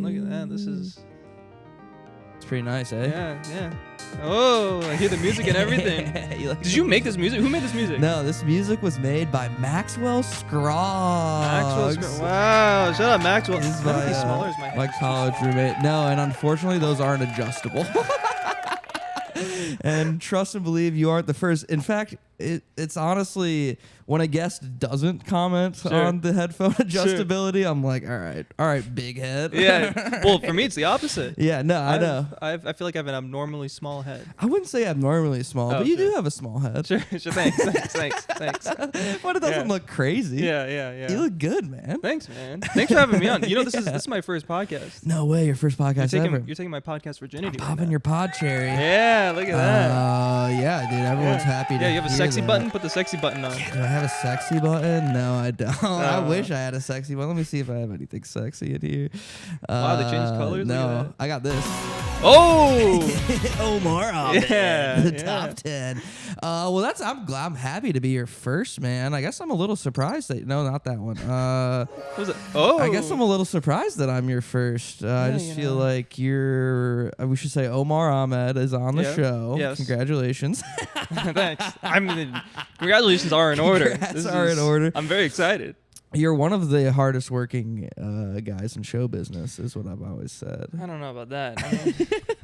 Look at that. This is... It's pretty nice, eh? Yeah. Oh, I hear the music and everything. Did you make this music? Who made this music? No, this music was made by Maxwell Scroggs. Wow, shout out Maxwell. He's Is my smaller as my college roommate. No, and unfortunately, those aren't adjustable. And trust and believe, you aren't the first. In fact, it's honestly, when a guest doesn't comment on the headphone adjustability, I'm like, all right, big head. Yeah. Well, for me, it's the opposite. Yeah, no, I know. I feel like I have an abnormally small head. I wouldn't say abnormally small, but you do have a small head. Sure. Thanks. But it doesn't look crazy. Yeah. You look good, man. Thanks, man. Thanks for having me on. You know, this is my first podcast. No way, your first podcast ever. You're taking my podcast virginity. I'm popping your pod cherry. Yeah, look at that. Yeah, dude. Everyone's happy to you have a hear sexy that. button? Put the sexy button on. Do I have a sexy button? No, I don't. I wish I had a sexy button. Let me see if I have anything sexy in here. Wow, they changed colors? No, I got this. Oh! Omar, Ahmed, the Yeah. top 10. Well, I'm happy to be your first, man. I guess I'm a little surprised that, no, not that one. What was it? Oh! I guess I'm a little surprised that I'm your first. I just feel like we should say Omar Ahmed is on the show. Yes. Congratulations. Thanks. Congratulations are in order. Congrats are in order. I'm very excited. You're one of the hardest working guys in show business, is what I've always said. I don't know about that.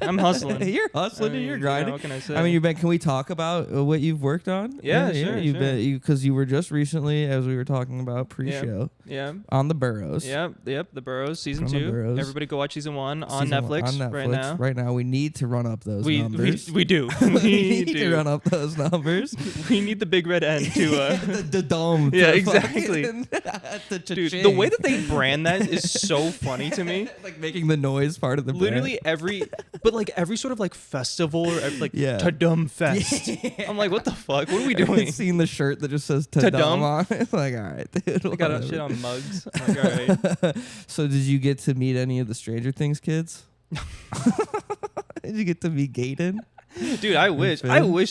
I'm hustling. You're hustling. You're grinding. What can I say? I mean, can we talk about what you've worked on? Yeah, sure. You've been because you were just recently, as we were talking about pre-show, on the Burrows. Yep. The Burrows season On 2. the Burrows. Everybody go watch season 1 on Season Netflix, one on Netflix right now. We need to run up those numbers. We do. We need to run up those numbers. We need the big red end to the dome. Yeah, exactly. Dude, the way that they brand that is so funny to me. Like making the noise part of the Literally brand. every sort of like festival or like Tadum Fest. I'm like, what the fuck? What are we doing? I've seen the shirt that just says Tadum on it. It's like, all right, dude. I got shit on mugs. I'm like, all right. So did you get to meet any of the Stranger Things kids? Did you get to meet Gaten? Dude, I wish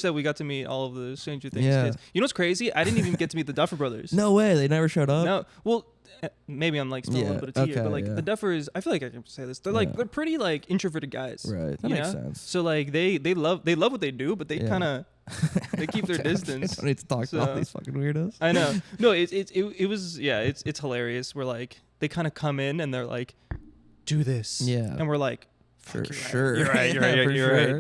that we got to meet all of the Stranger Things kids. You know what's crazy? I didn't even get to meet the Duffer Brothers. No way. They never showed up? No. Well, maybe I'm like still a little bit of tea here, but like the Duffers, I feel like I can say this. They're like they're pretty like introverted guys. Right. That makes sense. So like they love what they do, but they kind of they keep their distance. I don't need to talk to all these fucking weirdos. I know. No, it was it's hilarious. We're like they kind of come in and they're like, do this. Yeah. And we're like, For sure. You're right.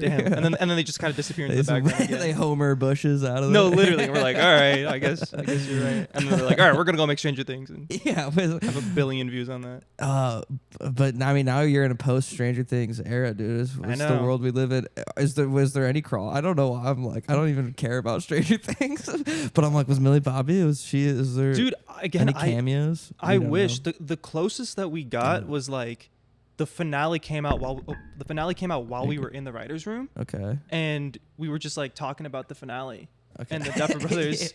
Damn. And then they just kind of disappear into the background again. They Homer Bushes out of there. No, literally. We're like, all right, I guess you're right. And then they're like, all right, we're gonna go make Stranger Things and have 1 billion views on that. But I mean, now you're in a post Stranger Things era, dude. It's the world we live in. Was there any crawl? I don't know. I'm like, I don't even care about Stranger Things. But I'm like, was Millie Bobby? Is there? Dude, again, any cameos? I wish the closest that we got was like. The finale came out while we were in the writers' room. Okay. And we were just like talking about the finale. Okay. And the Duffer Brothers.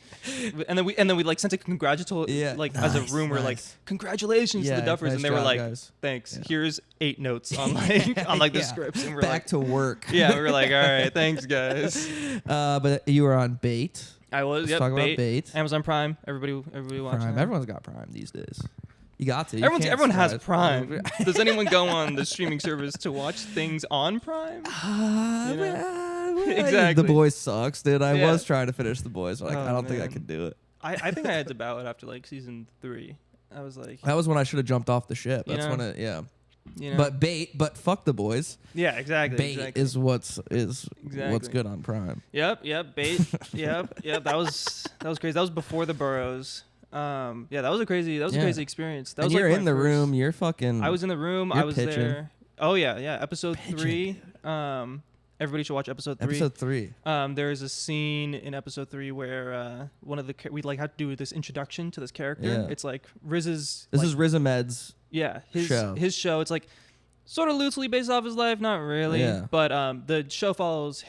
and then we like sent a congratulatory as a room. We're like, congratulations to the Duffers, and they were like, guys. Thanks. Yeah. Here's 8 notes on like the scripts, and we're back to work. Yeah, we were like, all right, thanks guys. But you were on Bait. I was. Let's talk about Bait. Amazon Prime. Everybody watching. Prime. Everyone's got Prime these days. You got to. Everyone has Prime. Does anyone go on the streaming service to watch things on Prime? Exactly. The Boys sucks, dude. I was trying to finish The Boys, but I don't think I could do it. I think I had to bow it after like season 3. I was like, that was when I should have jumped off the ship. That's when it, You know? But fuck The Boys. Yeah, exactly. Bait is what's good on Prime. Yep. Bait. yep. That was crazy. That was before the Burrows. That was a crazy experience. That was you're in the room. You're fucking. I was in the room. I was pitching. There. Oh yeah. Episode 3. Everybody should watch episode 3. Episode 3. There is a scene in episode 3 where one of the we like had to do this introduction to this character. Yeah. It's like Riz's. This is Riz Ahmed's. Yeah, his show. It's like sort of loosely based off his life, not really. Yeah. But the show follows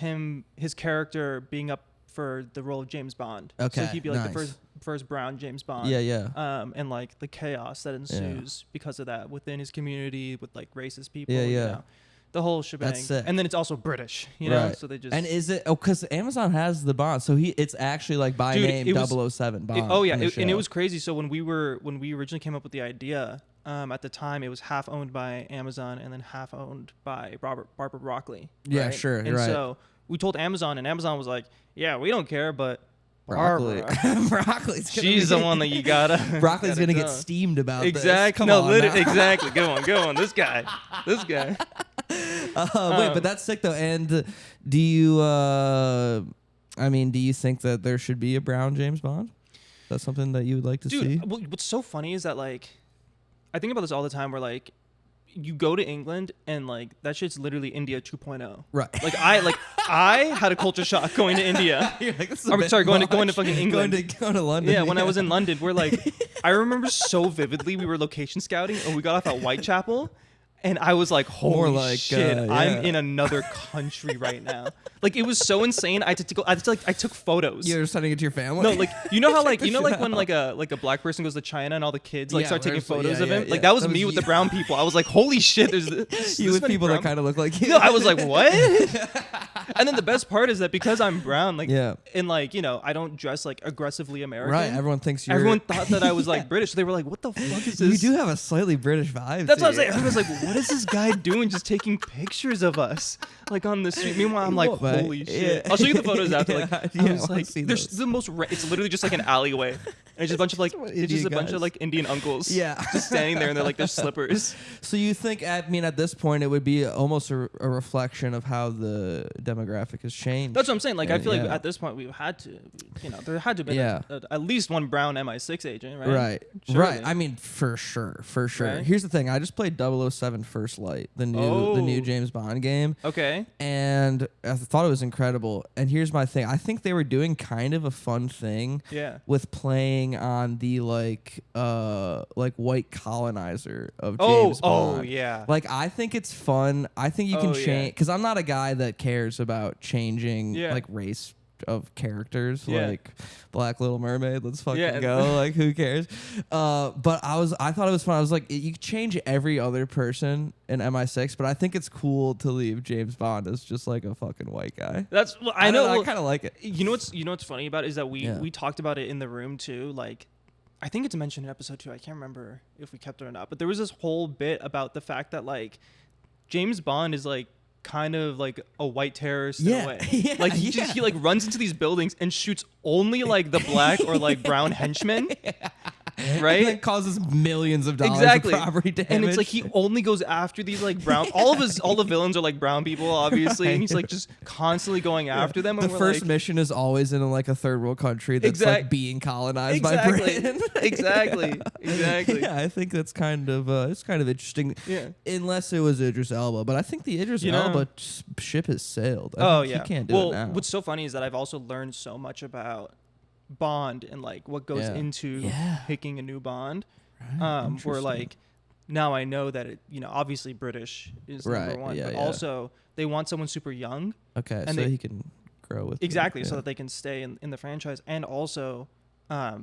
his character being up for the role of James Bond. Okay. So he'd be like the first brown James Bond. Yeah. And like the chaos that ensues because of that within his community with like racist people. Yeah. You know, the whole shebang. That's sick. And then it's also British, you know. So they just. And is it? Oh, because Amazon has the Bond, so it's actually like by name 007 Bond. And it was crazy. So when we originally came up with the idea, at the time it was half owned by Amazon and then half owned by Barbara Broccoli. Yeah, right? sure. And right. so we told Amazon, and Amazon was like, "Yeah, we don't care, but Broccoli. Broccoli's she's the one that you gotta. Broccoli's gonna get steamed about exactly. This. Come on exactly. Go on. This guy. Wait, but that's sick though. And do you? Do you think that there should be a brown James Bond? Is that something that you would like to see? What's so funny is that like, I think about this all the time. Where like, you go to England and like that shit's literally India 2.0. Right. Like I had a culture shock going to India. You're like, going to fucking England. Going to London. Yeah, when I was in London, we're like, I remember so vividly. We were location scouting and we got off at Whitechapel. And I was like, holy shit, I'm in another country right now. Like, it was so insane. I took photos. You're sending it to your family? No, like, you know how, like, when like a black person goes to China and all the kids like start taking photos of him? Like, that was me with the brown people. I was like, holy shit, there's this. You with people that kind of look like you. No, I was like, what? And then the best part is that because I'm brown, like, and like, I don't dress like aggressively American. Right, everyone thought that I was like British. So they were like, what the fuck is this? You do have a slightly British vibe. That's what I was like. Everyone was like, what is this guy doing just taking pictures of us like on the street? Meanwhile, I'm like, holy shit. I'll show you the photos after. Like, I was like, there's the most, it's literally just like an alleyway. And it's just a bunch of like, bunch of like Indian uncles. Yeah. Just standing there and they're like, their slippers. So you think, at this point, it would be almost a reflection of how the demographic has changed? That's what I'm saying. Like, I feel like at this point, we've had to, there had to be at least one brown MI6 agent, right? Right. Surely. Right. I mean, for sure. Right? Here's the thing. I just played 007 First Light, the new James Bond game. Okay. And I thought it was incredible. And here's my thing. I think they were doing kind of a fun thing with playing on the like white colonizer of James Bond. Oh, yeah. Like, I think it's fun. I think you can change, because I'm not a guy that cares about changing like race of characters, like Black Little Mermaid. Let's fucking go. Like, who cares? But I thought it was fun. I was like, you could change every other person in MI6, but I think it's cool to leave James Bond as just like a fucking white guy. I know. I kind of like it. You know what's funny about it is that we talked about it in the room too. Like, I think it's mentioned in episode 2. I can't remember if we kept it or not, but there was this whole bit about the fact that like James Bond is like kind of like a white terrorist in a way. Like he like runs into these buildings and shoots only like the black or like brown henchmen. Right? And that causes millions of dollars of property damage. And it's like he only goes after these like brown all the villains are like brown people, obviously, and he's like just constantly going after them. The first mission is always in like a third world country that's like being colonized by Britain. Exactly. Yeah, I think that's kind of interesting. Yeah. Unless it was Idris Elba, but I think the Idris Elba ship has sailed. He can't do it now. What's so funny is that I've also learned so much about Bond and like what goes into picking a new Bond. Where like now I know that it, obviously British is number one, but also they want someone super young. Okay, and so he can grow with so that they can stay in the franchise, and also I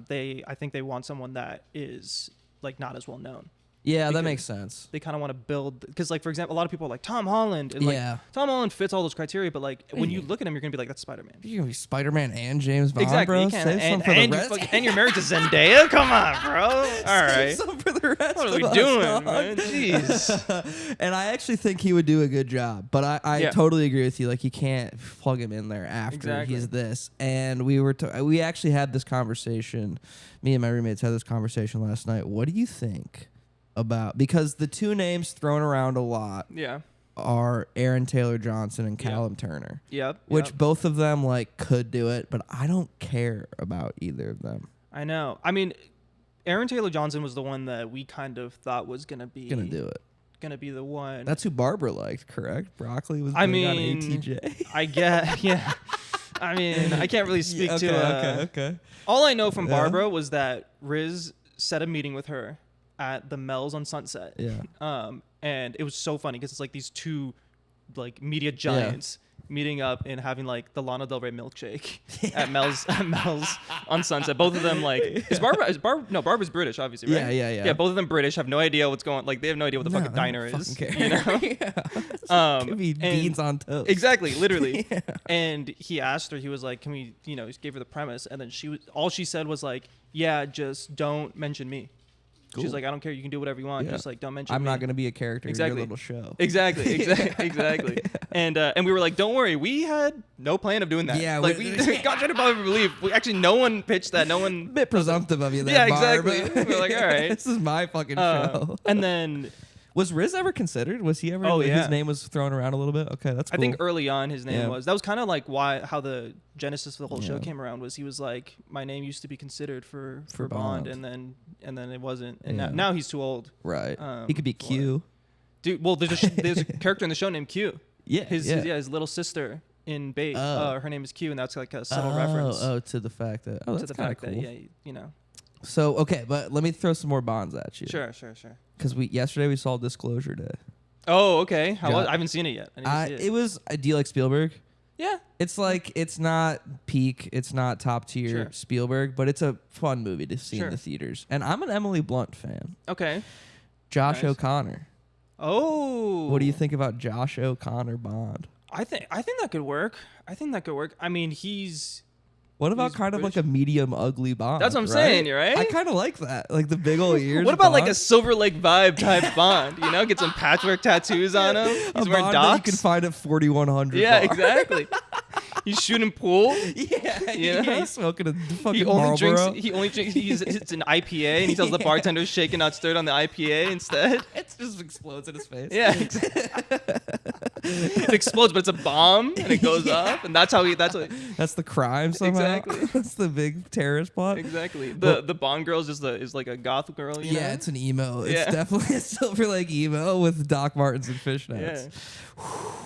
think they want someone that is like not as well known. Yeah, that makes sense. They kind of want to build, because like for example, a lot of people are like Tom Holland, and like Tom Holland fits all those criteria, but like when you look at him, you're gonna be like, that's Spider-Man. You're gonna be Spider-Man and James Bond, exactly, bro. You can. And you're married to Zendaya. Come on, bro. All right. Save some for the rest. What are we doing, man? Jeez. And I actually think he would do a good job, but I totally agree with you. Like, you can't plug him in there after he's this. And we actually had this conversation. Me and my roommates had this conversation last night. What do you think about, because the two names thrown around a lot are Aaron Taylor Johnson and Callum Turner. Which both of them like could do it, but I don't care about either of them. I know. I mean, Aaron Taylor Johnson was the one that we kind of thought was gonna do it. Gonna be the one. That's who Barbara liked, correct? Broccoli was on ATJ. I guess, yeah. I mean, I can't really speak to okay. All I know from Barbara was that Riz set a meeting with her at the Mel's on Sunset. And it was so funny because it's like these two like media giants meeting up and having like the Lana Del Rey milkshake at Mel's on Sunset. Both of them like Barbara's British, obviously, right? Yeah, both of them British, have no idea what's going, like they have no idea what the fucking diner is. Could be beans on toast. Exactly, literally. And he asked her, he was like, can we, he gave her the premise, and then all she said was like, yeah, just don't mention me. Cool. She's like, I don't care. You can do whatever you want. Just like don't mention. I'm me. not gonna be a character in your little show. Exactly. Yeah. And we were like, don't worry. We had no plan of doing that. Yeah. Like we got trying to probably believe. No one pitched that. No one. A bit presumptive of you. Yeah, exactly. We're like, all right, this is my fucking show. And then. Was Riz ever considered? Was he ever? Oh, yeah. His name was thrown around a little bit. Okay, that's cool. I think early on his name was. That was kind of like how the genesis of the whole show came around. Was he was like, my name used to be considered for Bond, and then it wasn't, and now he's too old. Right. He could be Q. Dude, well, there's a character in the show named Q. Yeah. His little sister in Bait. Her name is Q, and that's like a subtle reference. To the fact that. Oh, that's kind of cool. That you know. So okay, but let me throw some more Bonds at you. Sure. Because yesterday we saw Disclosure Day. Oh, okay. I haven't seen it yet. It was. Do you like Spielberg? Yeah. It's like it's not peak, it's not top tier Spielberg, but it's a fun movie to see in the theaters. And I'm an Emily Blunt fan. Okay. Josh O'Connor. Oh. What do you think about Josh O'Connor Bond? I think that could work. I mean, he's. What about kind of like a medium ugly Bond? That's what I'm saying, right? I kind of like that. Like the big old ears. What about like a Silver Lake vibe type Bond? You know, get some patchwork tattoos on him. He's wearing Bond docs. That you can find at 4100. Yeah, exactly. He's shooting pool. Yeah, you know? He's smoking a fucking Marlboro. He only drinks. It's an IPA, and he tells the bartender shake and not stirred on the IPA instead. It just explodes in his face. Yeah, it explodes, but it's a bomb, and it goes up, and that's the crime somehow. Exactly. That's the big terrorist plot. Exactly. The Bond girl is like a goth girl. You know? It's an emo. It's definitely a Silver Lake emo with Doc Martens and fishnets.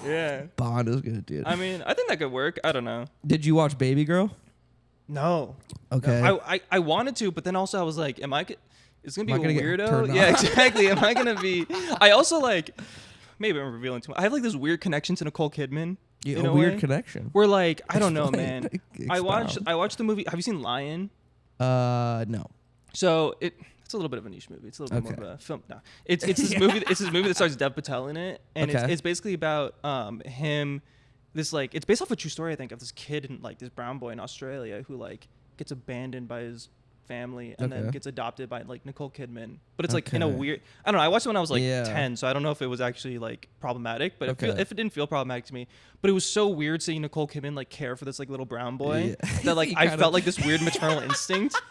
Yeah. Bond is good, dude. I mean, I think that could work. I don't know. Did you watch Baby Girl? No. Okay. No. I wanted to, but then also I was like, it's gonna be a weirdo? Yeah, exactly. Am I gonna be? I also like. Maybe I'm revealing too much. I have like this weird connection to Nicole Kidman. A weird connection. We're like, I don't know, man. I watched the movie. Have you seen Lion? No. So it's a little bit of a niche movie. It's a little bit more of a film. No, it's this movie. It's this movie that stars Dev Patel in it, and it's basically about him. This like it's based off a true story, I think, of this kid and like this brown boy in Australia who like gets abandoned by his family and then gets adopted by like Nicole Kidman. But it's like in a weird. I don't know. I watched it when I was like 10, so I don't know if it was actually like problematic. But if it didn't feel problematic to me, but it was so weird seeing Nicole Kidman like care for this like little brown boy that like I felt like this weird maternal instinct.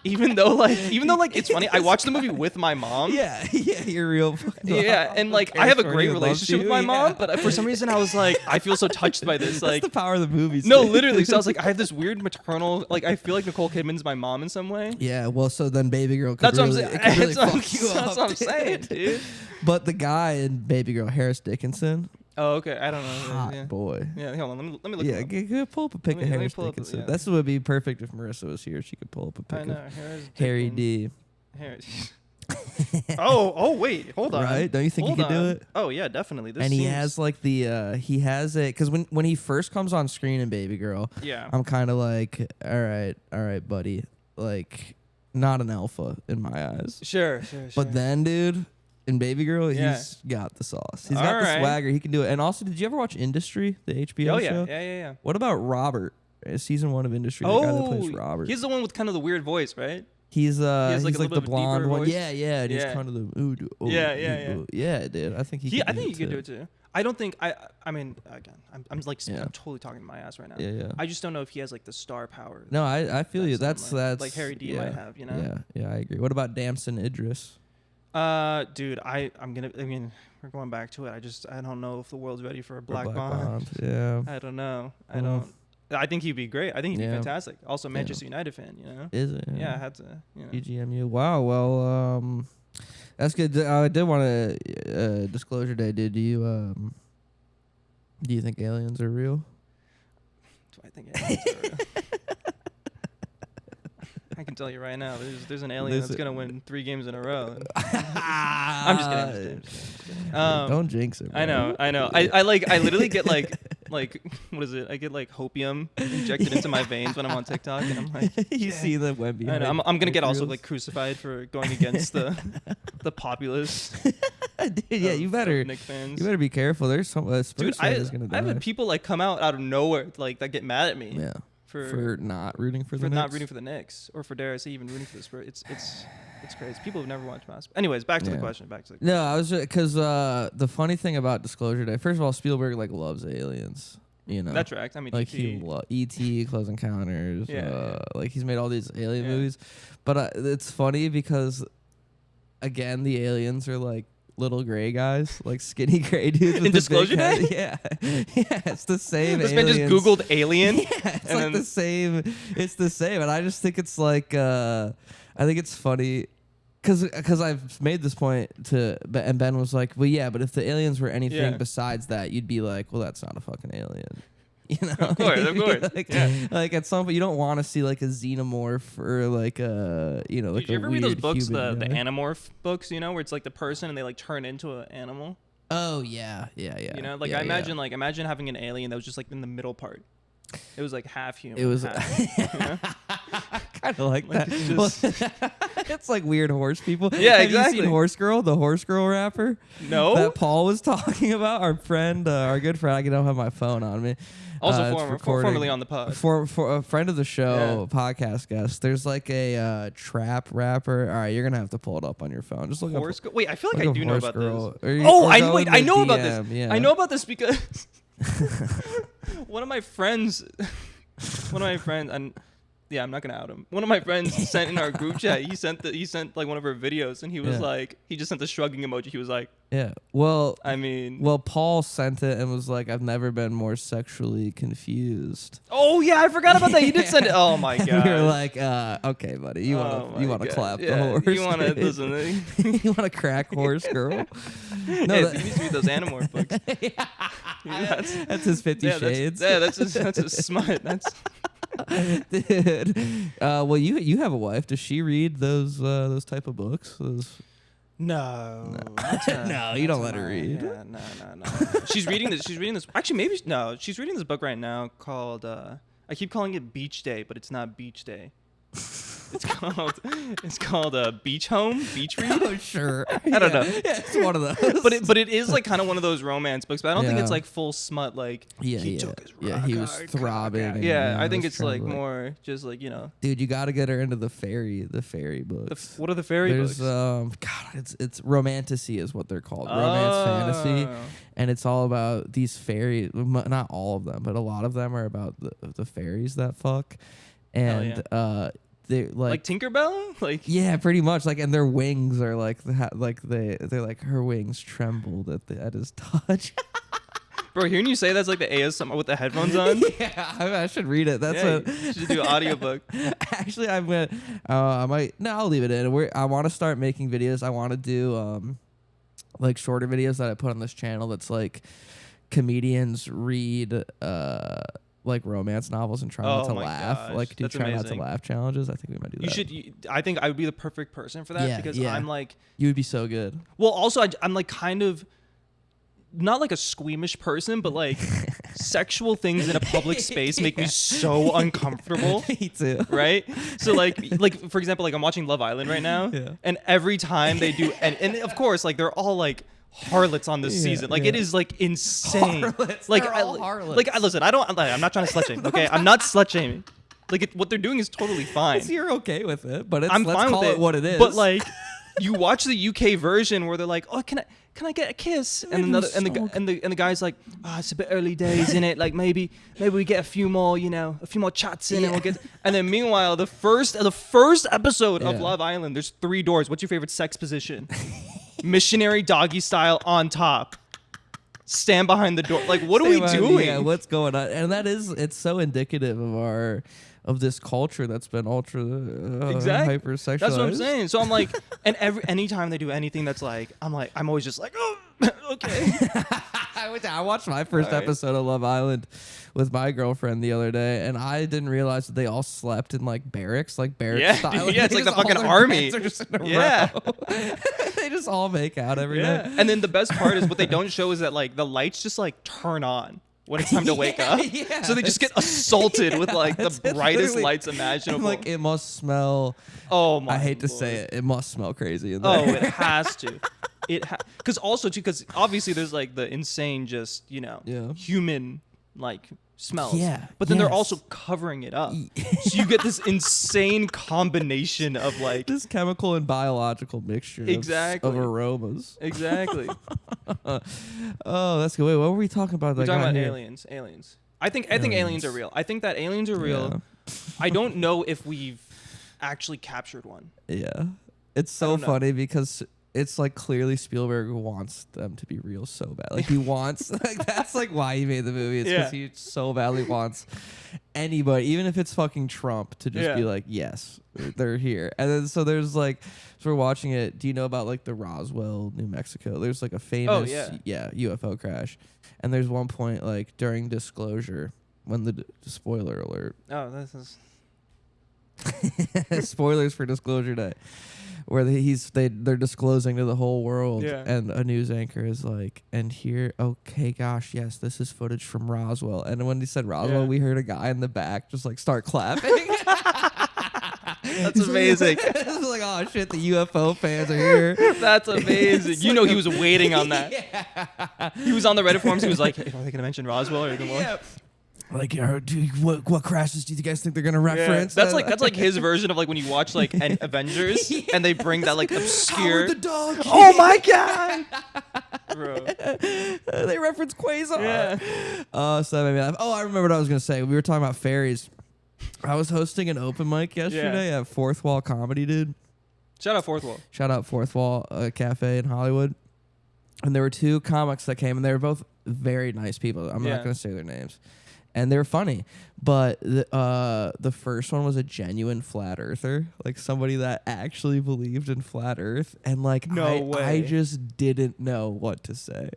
Even though it's funny, I watched the movie with my mom. Yeah, you're real. Yeah, and like I have a great relationship with my mom, but for some reason I was like, I feel so touched by this. Like that's the power of the movies. No, literally. So I was like, I have this weird maternal. Like I feel like Nicole Kidman's my mom in some way. Yeah, well, so then Baby Girl. That's really, what I'm saying. That's what I'm saying, dude. But the guy in Baby Girl, Harris Dickinson. Oh, okay. I don't know. Hot boy. Yeah, hold on. Let me look. Yeah, pull up a pic of Harris Dickinson. This would be perfect if Marissa was here. She could pull up a pic of Harry D. Wait, hold on. Right? Don't you think he could do it? Oh yeah, definitely. He has like he has it because when he first comes on screen in Baby Girl, I'm kind of like, all right, buddy, like not an alpha in my eyes. Sure. But then, dude. In Baby Girl, he's got the sauce. He's got the swagger. He can do it. And also, did you ever watch Industry, the HBO show? Yeah. What about Robert? Season 1 of Industry, the guy that plays Robert. He's the one with kind of the weird voice, right? He's like the blonde one. Voice. Yeah. And he's kind of the yeah, dude. I think he could do it too. I don't think I mean again I'm like I'm totally talking to my ass right now. Yeah. I just don't know if he has like the star power. No, I feel you. That's like Harry D might have, you know. Yeah, I agree. What about Damson Idris? Dude, I mean, we're going back to it. I don't know if the world's ready for a Black Bond. Yeah. I don't know. I think he'd be great. I think he'd be fantastic. Also, Manchester United fan, you know. Is it? Yeah, I had to. You know. EGMU. Wow. Well, that's good. I did want to Disclosure Day. Do you think aliens are real? Do I think aliens are real? I can tell you right now, there's an alien that's gonna win 3 games in a row. I'm just kidding. Don't jinx it. Bro. I know. I literally get like what is it? I get like hopium injected into my veins when I'm on TikTok, and I'm like, you see the web behind. I know. I'm gonna get also like crucified for going against the populace. Dude, yeah, you better. Knicks fans. You better be careful. There's some Spurs fans gonna die. I've had people like come out of nowhere like that get mad at me. Yeah. For not rooting for the Knicks? Not rooting for the Knicks, or for dare I say even rooting for the Spurs. It's It's crazy. People have never watched Mass. Anyways, back to the question. No, I was because the funny thing about Disclosure Day. First of all, Spielberg like loves aliens. You know, that's right. I mean, like E.T., Close Encounters. Like he's made all these alien movies, but it's funny because again, the aliens are like little gray guys, like skinny gray dudes. In Disclosure Day? Yeah, it's the same. This man just Googled alien. It's like the same. It's the same, and I just think it's like I think it's funny. Because I've made this point and Ben was like, well, yeah, but if the aliens were anything besides that, you'd be like, well, that's not a fucking alien. You know? Of course. Like at some point, you don't want to see like a xenomorph or like a, you know, like Did you ever read those books, the Animorph books, you know, where it's like the person and they like turn into an animal? Oh, yeah. You know, like I imagine having an alien that was just like in the middle part. It was like half human. It was half, kind of like that. It's like weird horse people. Yeah, Have exactly. you seen Horse Girl, the Horse Girl rapper? No. That Paul was talking about. Our friend, our good friend. I don't have my phone on me. Also, formerly on the pod. For a friend of the show, podcast guest. There's like a trap rapper. All right, you're gonna have to pull it up on your phone. Just look Horse up. Girl. Wait, I feel like I do know about Girl. this. I know about this. Yeah. I know about this because one of my friends, and yeah, I'm not gonna out him. One of my friends sent in our group chat. He sent like one of our videos, and he was like, he just sent the shrugging emoji. He was like, yeah. Well, I mean, Paul sent it and was like, I've never been more sexually confused. Oh yeah, I forgot about that. You did send it. Oh my god. We were like, okay, buddy, you want to clap the horse? You want to listen? You want to crack Horse Girl? No, he used to read those Animorph books. That's his 50 Shades. That's his smut. That's. Dude, well, you have a wife. Does she read those type of books? No, no, you don't let her read. Yeah, no. She's reading this. Actually, maybe no. She's reading this book right now called. I keep calling it Beach Day, but it's not Beach Day. It's called Beach Home, Beach Read. Oh, sure. I don't know. Yeah, it's one of those. But it is like kind of one of those romance books. But I don't think it's like full smut. Like he took his rock he was hard, throbbing. Yeah, I think it's like more just like, you know. Dude, you got to get her into the fairy books. What are the fairy books? God, it's romantasy is what they're called. Romance fantasy, and it's all about these fairies. Not all of them, but a lot of them are about the fairies that fuck, and they're like Tinkerbell, like pretty much like, and their wings are like they're like her wings trembled at his touch. Bro, hearing you say that's like the ASMR with the headphones on. Yeah, I should read it. You should do an audiobook. Actually, I'm gonna. I'll leave it in. I want to start making videos. I want to do like shorter videos that I put on this channel. That's like comedians read like romance novels and try not to laugh. Gosh, like do try not to laugh challenges. I think we might do that. I think I would be the perfect person for that because I'm like. You would be so good. Well, also I'm like kind of. Not like a squeamish person, but like sexual things in a public space make me so uncomfortable. Me too. Right? So like for example, like I'm watching Love Island right now, and every time they do, and of course like they're all like harlots on this season. Like it is like insane. Harlots. Like harlots. Like listen, I'm not trying to slut shame. Okay, I'm not slut shaming. Like what they're doing is totally fine. You're okay with it, but I'm let's fine call with it what it is. But like, you watch the UK version where they're like, oh, can I get a kiss? And the guy's like, it's a bit early days, innit? Like maybe we get a few more chats in, and we'll get. And then meanwhile, the first episode of Love Island, there's 3 doors. What's your favorite sex position? Missionary doggy style on top. Stand behind the door. Like, what are we doing? Yeah, what's going on? And it's so indicative of this culture that's been ultra hypersexualized. That's what I'm saying. So I'm like, and anytime they do anything that's like, I'm always just like, oh, okay. I watched my first episode of Love Island with my girlfriend the other day, and I didn't realize that they all slept in like barracks style. Yeah, it's like the fucking army. Just in a row. They just all make out every night. And then the best part is what they don't show is that like the lights just like turn on when it's time to wake up. Yeah, so they just get assulted with like the brightest lights imaginable. Like it must smell. Oh my! I hate to say it. It must smell crazy in there. Oh, it has to. Because obviously there's like the insane, just human like smells. Yeah. But then they're also covering it up. So you get this insane combination of like this chemical and biological mixture of aromas. Exactly. Oh, that's good. Wait, what were we talking about? We're talking about aliens. I think aliens are real. I think that aliens are real. Yeah. I don't know if we've actually captured one. Yeah. It's so funny because it's like clearly Spielberg wants them to be real so bad. Like he wants, like that's like why he made the movie. It's because he so badly wants anybody, even if it's fucking Trump, to just be like, yes, they're here. And then so there's like, so we're watching it. Do you know about like the Roswell, New Mexico? There's like a famous UFO crash. And there's one point like during disclosure when the spoiler alert. Oh, this is spoilers for Disclosure Day. Where they're disclosing to the whole world, and a news anchor is like, and here, okay, gosh, yes, this is footage from Roswell. And when he said Roswell, we heard a guy in the back just like start clapping. That's amazing. It's like, oh shit, the UFO fans are here. That's amazing. You know, he was waiting on that. He was on the Reddit forums. He was like, hey, are they gonna mention Roswell or anything more? Like, what crashes do you guys think they're gonna reference? That's like his version of like when you watch like an Avengers and they bring that like obscure. Howard the dog. Oh my god, bro! They reference Quasar. Yeah. So that made me laugh. Oh, I remember what I was gonna say. We were talking about fairies. I was hosting an open mic yesterday at Fourth Wall Comedy, dude. Shout out Fourth Wall. Shout out Fourth Wall Cafe in Hollywood. And there were two comics that came, and they were both very nice people. I'm not gonna say their names. And they were funny, but the first one was a genuine flat earther, like somebody that actually believed in flat Earth, and like I just didn't know what to say,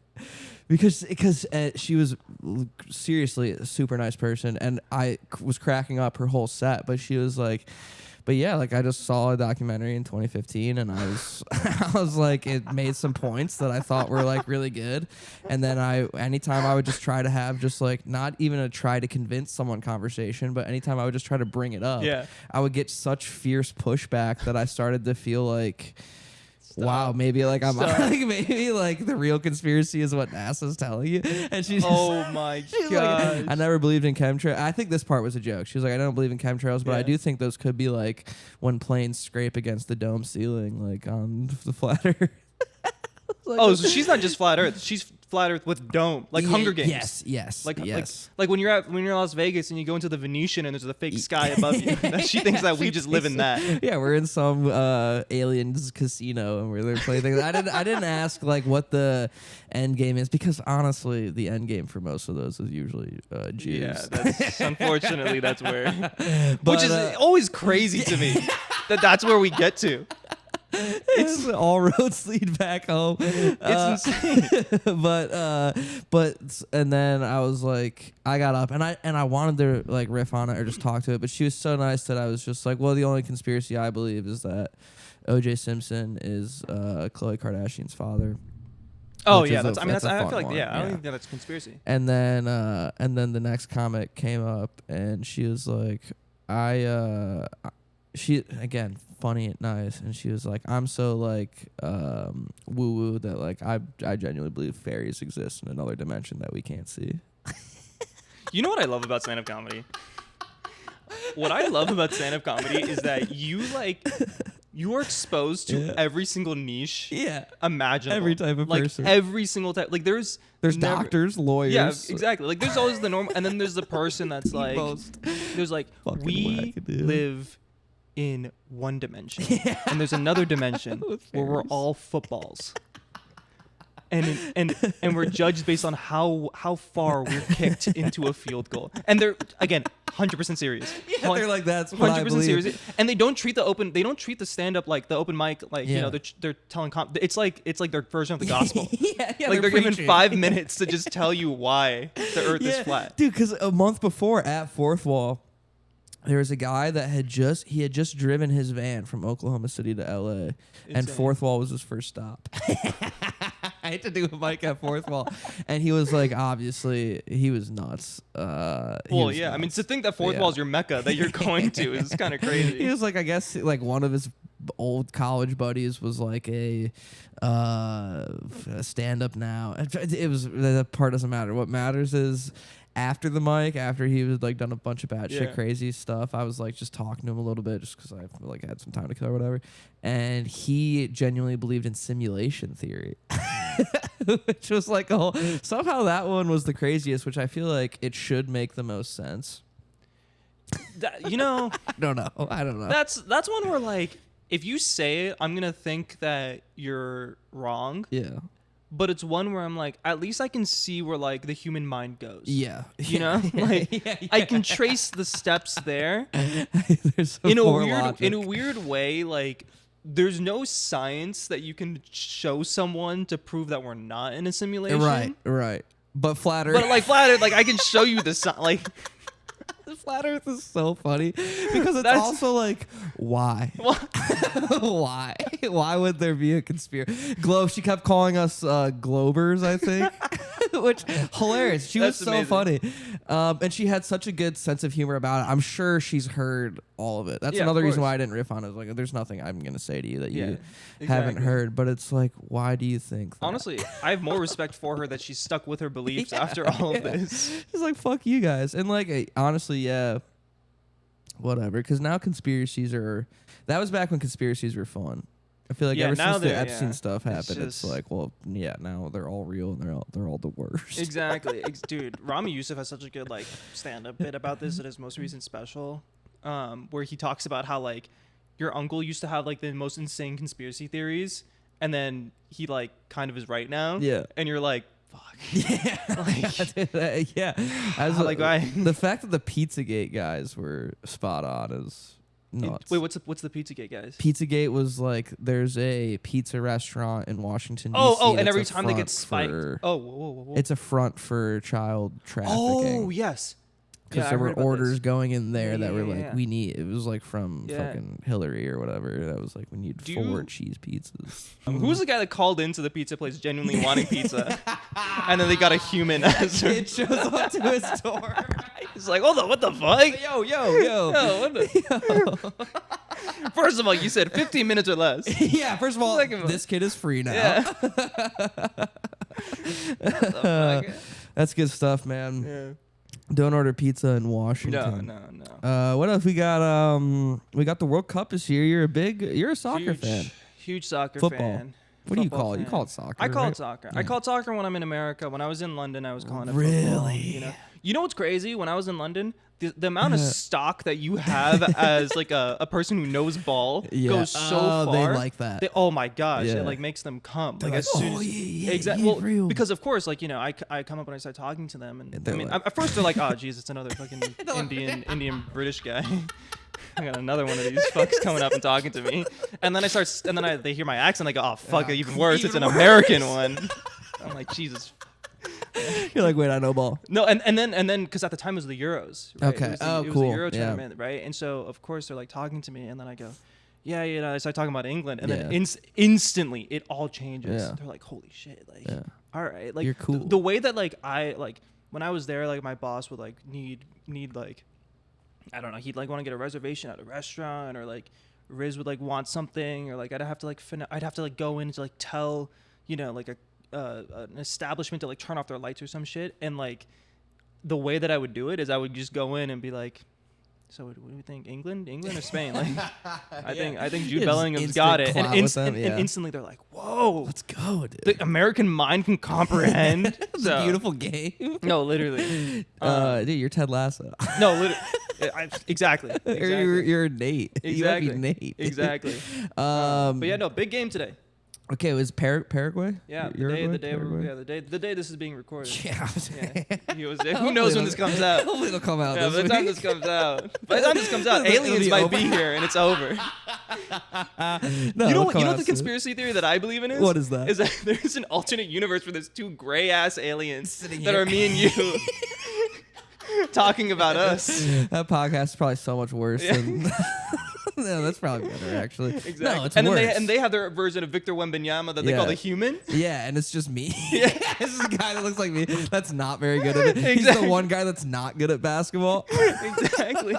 because she was seriously a super nice person, and I was cracking up her whole set, but she was like. But yeah, like I just saw a documentary in 2015, and I was like, it made some points that I thought were like really good. And then anytime I would just try to have just like not even a try to convince someone conversation, but anytime I would just try to bring it up, I would get such fierce pushback that I started to feel like, wow, maybe like I'm like, maybe like the real conspiracy is what NASA's telling you. And she's my god, like, I never believed in chemtrails. I think this part was a joke. She was like, I don't believe in chemtrails, but I do think those could be like when planes scrape against the dome ceiling, like on the flat Earth. Like, so she's not just flat Earth. She's flat Earth with dome, like Hunger Games. Yes. Like when you're in Las Vegas and you go into the Venetian and there's a fake sky above you. She thinks that we just live in that. Yeah, we're in some aliens casino and we're there playing things. I didn't ask like what the end game is, because honestly, the end game for most of those is usually Jews. Yeah, unfortunately that's where, which is always crazy to me that's where we get to. It's all roads lead back home. It's insane. But and then I was like, I got up and I wanted to like riff on it or just talk to it, but she was so nice that I was just like, well, the only conspiracy I believe is that O.J. Simpson is Khloe Kardashian's father. Oh yeah, I feel like I don't think that's conspiracy. And then the next comic came up and she was like, she again funny and nice, and she was like, I'm so like woo woo that like I genuinely believe fairies exist in another dimension that we can't see. You know what I love about stand-up comedy? What I love about stand-up comedy is that you are exposed to every single niche imaginable. Every type of person. Every single type. Like there's doctors, lawyers. Yeah, exactly. Like there's always the normal, and then there's the person that's like, there's like, we live in one dimension, and there's another dimension where we're all footballs, and we're judged based on how far we're kicked into a field goal. And they're again 100% serious. Yeah, they're like, that's 100% serious. And they don't treat the stand up like the open mic, like you know they're telling it's like their version of the gospel. Like they're given 5 minutes to just tell you why the earth is flat. Dude, because a month before at Fourth Wall, there was a guy that had just driven his van from Oklahoma City to LA, and Fourth Wall was his first stop. I had to do a mic at Fourth Wall, and he was like, obviously, he was nuts. I mean, to think that Fourth Wall is your mecca that you're going to is kind of crazy. He was like, I guess, like one of his old college buddies was like a stand up now. It was, that part doesn't matter. What matters is after the mic, after he was like done a bunch of bad shit, crazy stuff, I was like just talking to him a little bit just because I like had some time to kill or whatever. And he genuinely believed in simulation theory, which was like a whole, somehow that one was the craziest, which I feel like it should make the most sense. You know, I don't know. That's one where like if you say it, I'm gonna think that you're wrong. Yeah. But it's one where I'm like, at least I can see where like the human mind goes. Yeah. You know? Like I can trace the steps there. There's in a weird way, like there's no science that you can show someone to prove that we're not in a simulation. Right. But flat Earth. But like flat Earth, like I can show you the like flat Earth is so funny because it's also like, why? Why? Why would there be a conspiracy? She kept calling us Globers, I think, which hilarious. She was so funny, and she had such a good sense of humor about it. I'm sure she's heard all of it. That's another reason why I didn't riff on it. Like, there's nothing I'm gonna say to you that you haven't heard. But it's like, why do you think that? Honestly, I have more respect for her that she's stuck with her beliefs after all of this. She's like, fuck you guys, and like, honestly, whatever. Because now conspiracies are. That was back when conspiracies were fun. I feel like ever since the Epstein stuff happened, it's like, well, now they're all real and they're all the worst. Exactly, dude. Rami Youssef has such a good like stand-up bit about this at his most recent special, where he talks about how like your uncle used to have like the most insane conspiracy theories, and then he like kind of is right now. Yeah, and you're like, fuck. Yeah. Like, yeah. The fact that the Pizzagate guys were spot on is nuts. Wait, what's the Pizzagate guys? Pizzagate was like, there's a pizza restaurant in Washington, D.C. And every time they get spiked. Whoa. It's a front for child trafficking. Oh, yes. Because there were orders going in there that were like, we need, it was like from fucking Hillary or whatever. That was like, we need 4 cheese pizzas. Who's the guy that called into the pizza place genuinely wanting pizza? And then they got a human as it shows up to his door. He's like, hold on, what the fuck? Yo. First of all, you said 15 minutes or less. Yeah, first of all, this kid is free now. Yeah. That's good stuff, man. Yeah. Don't order pizza in Washington. No. What else we got? We got the World Cup this year. You're a soccer fan. Huge soccer Football. fan. What do you call it? You call it soccer. I call it soccer. Yeah. I call it soccer when I'm in America. When I was in London, I was calling it football. Really? You know what's crazy? When I was in London, the amount of stock that you have as like a person who knows ball goes so far. They like that. Oh my gosh, it like makes them come. Like as soon as exactly. Well, because of course, like I come up and I start talking to them, and I mean, at first they're like, oh geez, it's another fucking Indian British guy. I got another one of these fucks coming up and talking to me, and then they hear my accent, they go, oh fuck, even worse, it's an American one. I'm like, Jesus. You're like, wait, I know ball. No, and then because at the time it was the Euros. Right? Okay. It was the Euro tournament, right? And so of course they're like talking to me, and then I go, I start talking about England, and then instantly it all changes. Yeah. They're like, holy shit, like, all right, like, you're cool. The way that like I like when I was there, like my boss would like need like, I don't know, he'd like want to get a reservation at a restaurant, or like Riz would like want something, or like I'd have to like go in to like tell like an establishment to like turn off their lights or some shit, and like the way that I would do it is I would just go in and be like, so what do you think, England or Spain? Like I think Jude Bellingham's got it, and instantly they're like, whoa, let's go, dude. The American mind can comprehend. It's a beautiful game. No, literally. Dude, you're Ted Lasso. No, literally. Exactly. You're Nate. Exactly. You might be Nate. Exactly. But yeah, no, big game today. Okay, it was Paraguay? Yeah, the day this is being recorded. Yeah. He was there. Who knows when this comes out? Hopefully it'll come out. Yeah, by the time this comes out, aliens might be here and it's over. No, you know what the conspiracy theory that I believe in is? What is that? Is that there's an alternate universe where there's 2 gray ass aliens that are me and you. Talking about us. That podcast is probably so much worse than No, that's probably better, actually. Exactly. No, it's and worse. then they have their version of Victor Wembanyama that they call the human. Yeah, and it's just me. Yeah. This is a guy that looks like me. That's not very good at it. Exactly. He's the one guy that's not good at basketball. Exactly.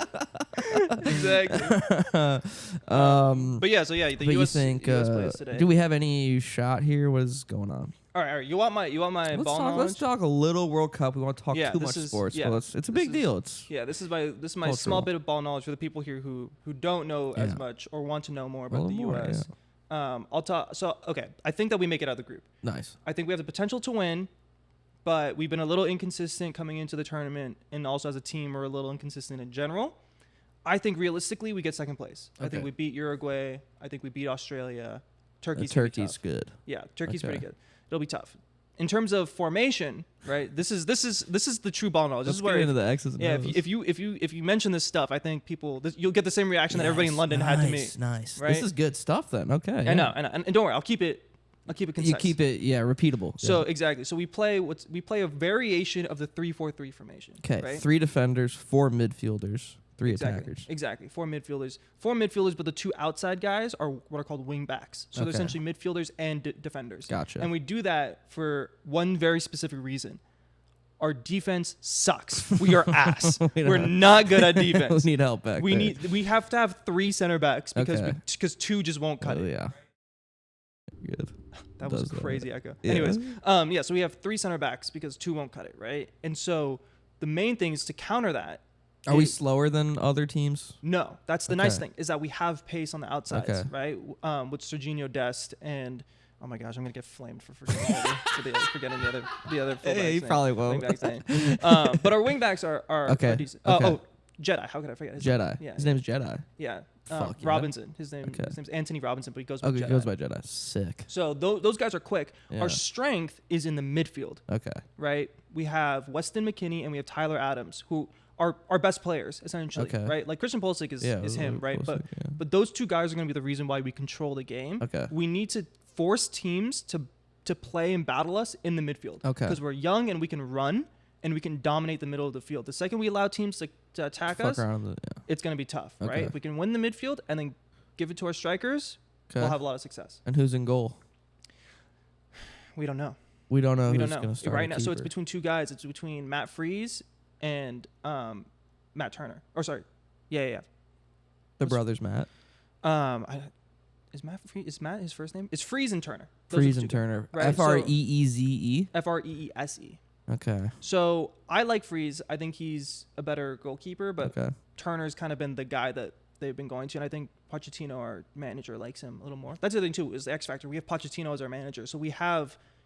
But yeah, so yeah, the US plays today. Do we have any shot here? What is going on? All right. You want my ball knowledge? Let's talk a little World Cup. We want to talk too much sports. Yeah, but it's a big deal. This is my small bit of ball knowledge for the people here who don't know as much or want to know more about the US. I'll talk. So okay, I think that we make it out of the group. Nice. I think we have the potential to win, but we've been a little inconsistent coming into the tournament, and also as a team, we're a little inconsistent in general. I think realistically, we get second place. Okay. I think we beat Uruguay. I think we beat Australia. Turkey's good. Yeah, Turkey's pretty good. It'll be tough. In terms of formation, right? This is the true ball knowledge. This is where into the X's and O's. If you mention this stuff, I think you'll get the same reaction that everybody in London had to me. Nice. Right? This is good stuff then. Okay. I know. And don't worry, I'll keep it concise. You keep it repeatable. So exactly. So we play a variation of the 3-4-3 formation. Okay. Right? 3 defenders, 4 midfielders, 3 attackers. Exactly. 4 midfielders. 4 midfielders, but the 2 outside guys are what are called wing backs. So they're essentially midfielders and defenders. Gotcha. And we do that for one very specific reason. Our defense sucks. We are ass. We're not good at defense. We need help back there. We have to have 3 center backs because 2 just won't cut it. Yeah. Good. That was a crazy echo. Yeah. Anyways, so we have 3 center backs because 2 won't cut it, right? And so the main thing is to counter that. Are we slower than other teams? No, that's the nice thing is that we have pace on the outsides, right? With Serginho Dest and oh my gosh, I'm gonna get flamed for forgetting the other fullbacks. Hey, you probably won't. But our wingbacks are decent. Oh, Jedi. How could I forget his name? Jedi? Yeah, his name's Jedi. Yeah. Robinson. His name's Anthony Robinson, but he goes by Jedi. He goes by Jedi. Sick. So those guys are quick. Yeah. Our strength is in the midfield. Okay. Right? We have Weston McKennie and we have Tyler Adams, who are our best players, essentially. Okay. Right? Like Christian Pulisic is him, right? Pulisic, but those 2 guys are going to be the reason why we control the game. Okay. We need to force teams to play and battle us in the midfield. Okay. Because we're young and we can run and we can dominate the middle of the field. The second we allow teams to attack us, it's going to be tough, right? If we can win the midfield and then give it to our strikers, we'll have a lot of success. And who's in goal? We don't know. We don't know who's going to start right now. So it's between 2 guys. It's between Matt Freese and Matt Turner. Or sorry, yeah. The brothers Matt. Is Matt his first name? It's Freese and Turner. Freese and Turner. Right? Freeze. Freese. Okay. So I like Freese. I think he's a better goalkeeper, but Turner's kind of been the guy that they've been going to, and I think Pochettino, our manager, likes him a little more. That's the thing too, is the X factor. We have Pochettino as our manager, so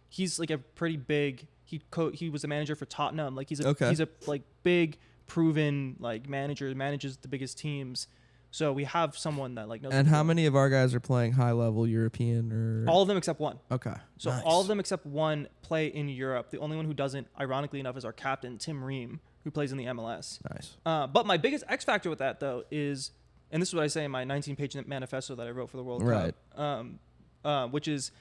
he's like a pretty big. He was a manager for Tottenham. Like he's a like big proven like manager, manages the biggest teams. So we have someone that like knows. And how many of our guys are playing high level European or all of them except 1. Okay. So all of them except 1 play in Europe. The only one who doesn't, ironically enough, is our captain, Tim Ream, who plays in the MLS. Nice. But my biggest X factor with that though is, and this is what I say in my 19-page manifesto that I wrote for the World Cup, which is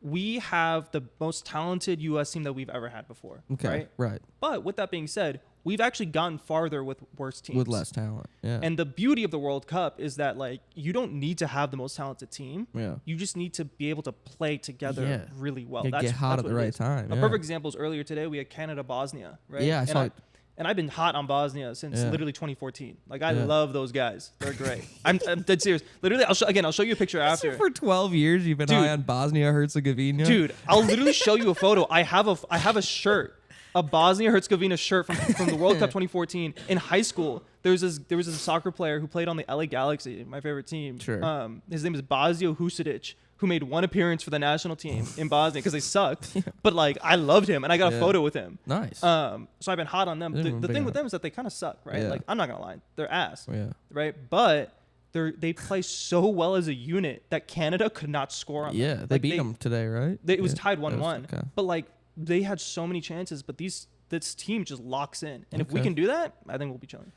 we have the most talented U.S. team that we've ever had before. Okay. Right. But with that being said, we've actually gotten farther with worse teams. With less talent. Yeah. And the beauty of the World Cup is that like you don't need to have the most talented team. Yeah. You just need to be able to play together really well. Get hot at the right time. A perfect example is earlier today we had Canada-Bosnia, right? Yeah, I saw it. And I've been hot on Bosnia since literally 2014. Like I love those guys. They're great. I'm dead serious. Literally, I'll show you a picture after. For 12 years, you've been high on Bosnia-Herzegovina. Dude, I'll literally show you a photo. I have a shirt, a Bosnia-Herzegovina shirt from the World Cup 2014 in high school. There was a soccer player who played on the LA Galaxy, my favorite team. Sure. His name is Bosio Husidic, who made 1 appearance for the national team in Bosnia because they sucked. But like I loved him and I got a photo with him. Nice. So I've been hot on them. The thing with them is that they kind of suck, right? Like I'm not gonna lie, they're ass. Right? But they play so well as a unit that Canada could not score on them. Yeah, they beat them today, right? It was tied 1-1. Okay. But like they had so many chances, but this team just locks in. And if we can do that, I think we'll be chilling.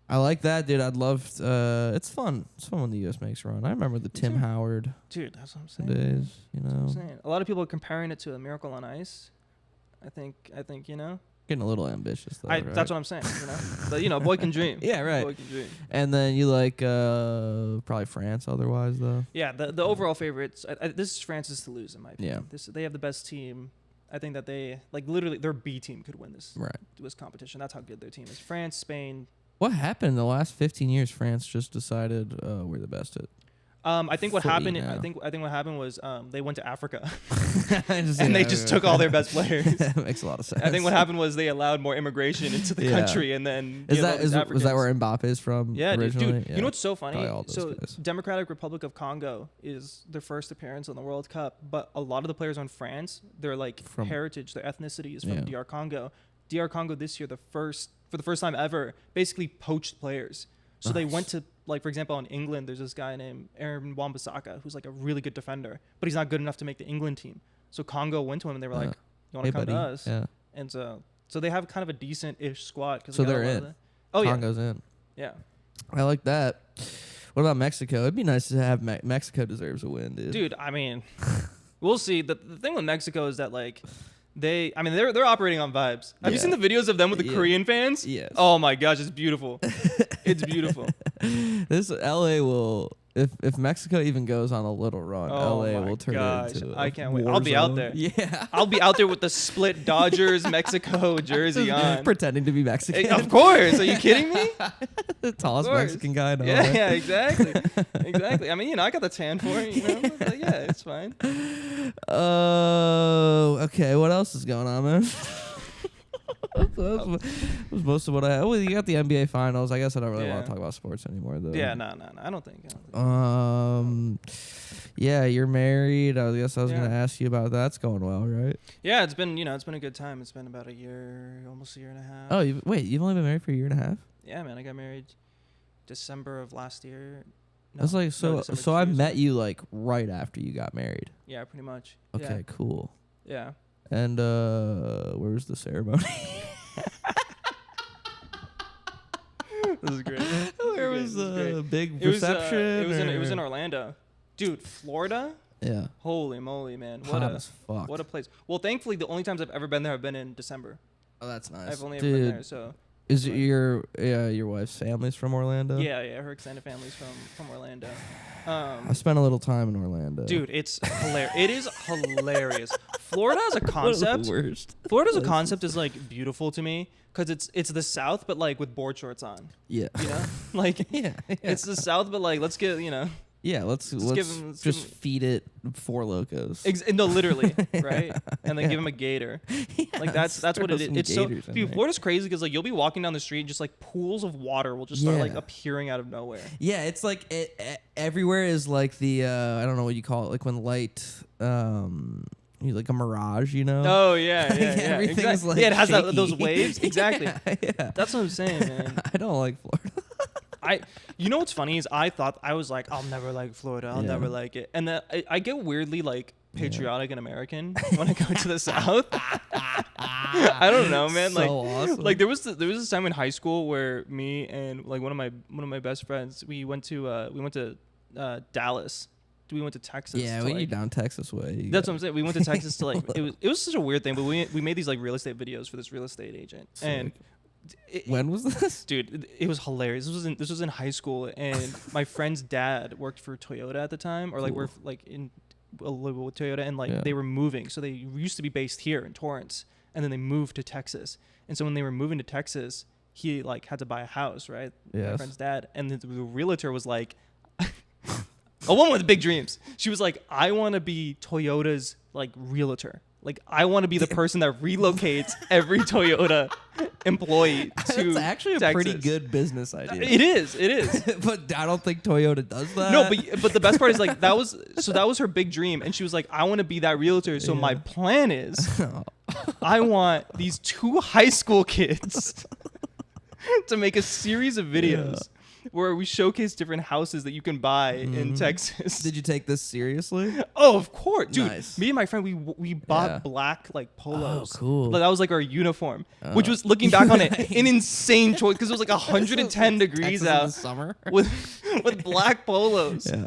I like that, dude. I'd love. It's fun. It's fun when the U.S. makes a run. I remember the Tim Howard. Dude, that's what I'm saying. Days, you know. That's what I'm saying. A lot of people are comparing it to a Miracle on Ice. I think you know. Getting a little ambitious though. Right? That's what I'm saying. But boy can dream. Yeah, right. Boy can dream. And then you like probably France. Otherwise, though. Yeah, the overall favorites. This is France's to lose in my opinion. Yeah. They have the best team. I think that they literally their B team could win this competition. That's how good their team is. France, Spain. What happened in the last 15 years? France just decided we're the best at. I think what happened. Now. I think what happened was they went to Africa, and they just took all their best players. That makes a lot of sense. I think what happened was they allowed more immigration into the country, and then was that where Mbappe is from? Yeah, originally? dude. You know what's so funny? So guys. Democratic Republic of Congo is their first appearance on the World Cup, but a lot of the players on France, their heritage, their ethnicity is from DR Congo. DR Congo this year, for the first time ever, basically poached players. So they went to, for example, in England, there's this guy named Aaron Wan-Bissaka who's a really good defender, but he's not good enough to make the England team. So Congo went to him and they were like, "You want to come to us?" Yeah. And so they have kind of a decent-ish squad. So they're in. Congo's in. Yeah. I like that. What about Mexico? It'd be nice to have Mexico deserves a win, dude. Dude, I mean, we'll see. The thing with Mexico is that they're operating on vibes. Have you seen the videos of them with the Korean fans? Yes. Oh my gosh, it's beautiful. It's beautiful. This LA will, if Mexico even goes on a little run, LA will turn into I can't wait. I'll be out there. Yeah. I'll be out there with the split Dodgers Mexico jersey on. Pretending to be Mexican. Of course. Are you kidding me? The tallest Mexican guy in LA. Yeah, exactly. Exactly. I mean, I got the tan for it, but yeah, it's fine. Okay. What else is going on, man? That was most of what I had. Well, you got the NBA Finals. I guess I don't really want to talk about sports anymore, though. Yeah, no. I don't think. Yeah, you're married. I guess I was going to ask you about that. It's going well, right? Yeah, it's been a good time. It's been about a year, almost a year and a half. Oh, you've only been married for a year and a half? Yeah, man. I got married December of last year. No, that's like so I met you right after you got married. Yeah, pretty much. Okay, cool. Yeah. And where was the ceremony? This is great. Where was the big reception? It was in Orlando. Dude, Florida? Yeah. Holy moly, man. Hot as fuck. What a place. Well, thankfully, the only times I've ever been there have been in December. Oh, that's nice. I've only ever been there, so. Is it your wife's family's from Orlando? Yeah, her extended family's from Orlando. I spent a little time in Orlando. Dude, it's hilarious. It is hilarious. Florida as a concept. Florida as a concept is beautiful to me because it's the South, but with board shorts on. Yeah. You know, yeah. It's the South, but let's get Yeah, let's just feed it Four Locos. No, literally, right? And then give him a gator. That's what it is. It's so dude, Florida's crazy because you'll be walking down the street and just pools of water will just start appearing out of nowhere. Yeah, it's everywhere is the I don't know what you call it, when light like a mirage, you know? Oh yeah. Everything's exactly. It has those waves. Exactly. Yeah. That's what I'm saying, man. I don't like Florida. You know what's funny is I was like, I'll never like Florida. I'll never like it. And then I get weirdly patriotic and American when I go to the South. I don't know, man. Awesome. There was this time in high school where me and one of my best friends, we went to Dallas. We went to Texas. Yeah, we down Texas way. That's what I'm saying. We went to Texas to it was such a weird thing, but we made these real estate videos for this real estate agent. Sick. And when was this? Dude, it was hilarious. This was in high school, and my friend's dad worked for Toyota at the time, or cool. worked in with Toyota, and they were moving. So they used to be based here in Torrance, and then they moved to Texas. And so when they were moving to Texas, he had to buy a house, right? Yes. My friend's dad, and the realtor was like, a woman with big dreams. She was like, I want to be Toyota's realtor. I want to be the person that relocates every Toyota employee to It's actually a Texas. pretty good business idea. It is. But I don't think Toyota does that. No, but the best part is that was her big dream, and she was like, I want to be that realtor. So my plan is, I want these 2 high school kids to make a series of videos where we showcase different houses that you can buy in Texas. Did you take this seriously? Oh, of course, dude. Nice. Me and my friend, we bought black polos. Oh, cool. That was our uniform, which was, looking back on it, an insane choice because it was 110 degrees Texas out in the summer with black polos. Yeah.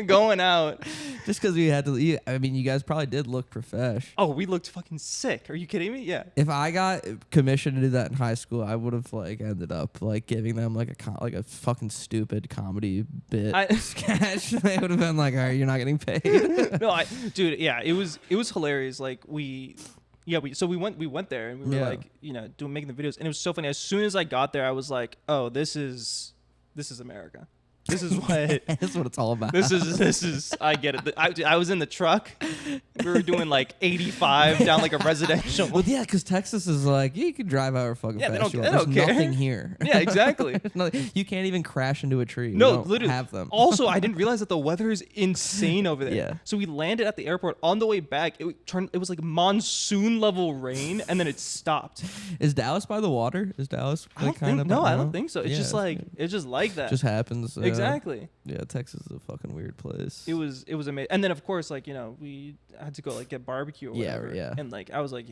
Going out. Just because we had to. I mean, you guys probably did look profesh. Oh, we looked fucking sick. Are you kidding me? Yeah. If I got commissioned to do that in high school, I would have like ended up like giving them like a fucking stupid comedy bit sketch. They would have been like, "All right, you're not getting paid." No, dude, yeah, it was hilarious. Like we went there and we were like, making the videos, and it was so funny. As soon as I got there, I was like, "Oh, this is America. This is what this is what it's all about. This is I get it. I was in the truck. We were doing like 85 down like a residential. Well, yeah, because Texas is like, you can drive however fucking fast you want. There's nothing here. Yeah, exactly. You can't even crash into a tree. No, literally. Have them. Also, I didn't realize that the weather is insane over there. Yeah. So we landed at the airport. On the way back, it was like monsoon level rain, and then it stopped. Is Dallas by the water? Is Dallas I don't think so. It's just like that. Just happens. Exactly. Yeah, Texas is a fucking weird place. It was amazing. And then of course, like, we had to go like get barbecue or whatever. Yeah. And like I was like,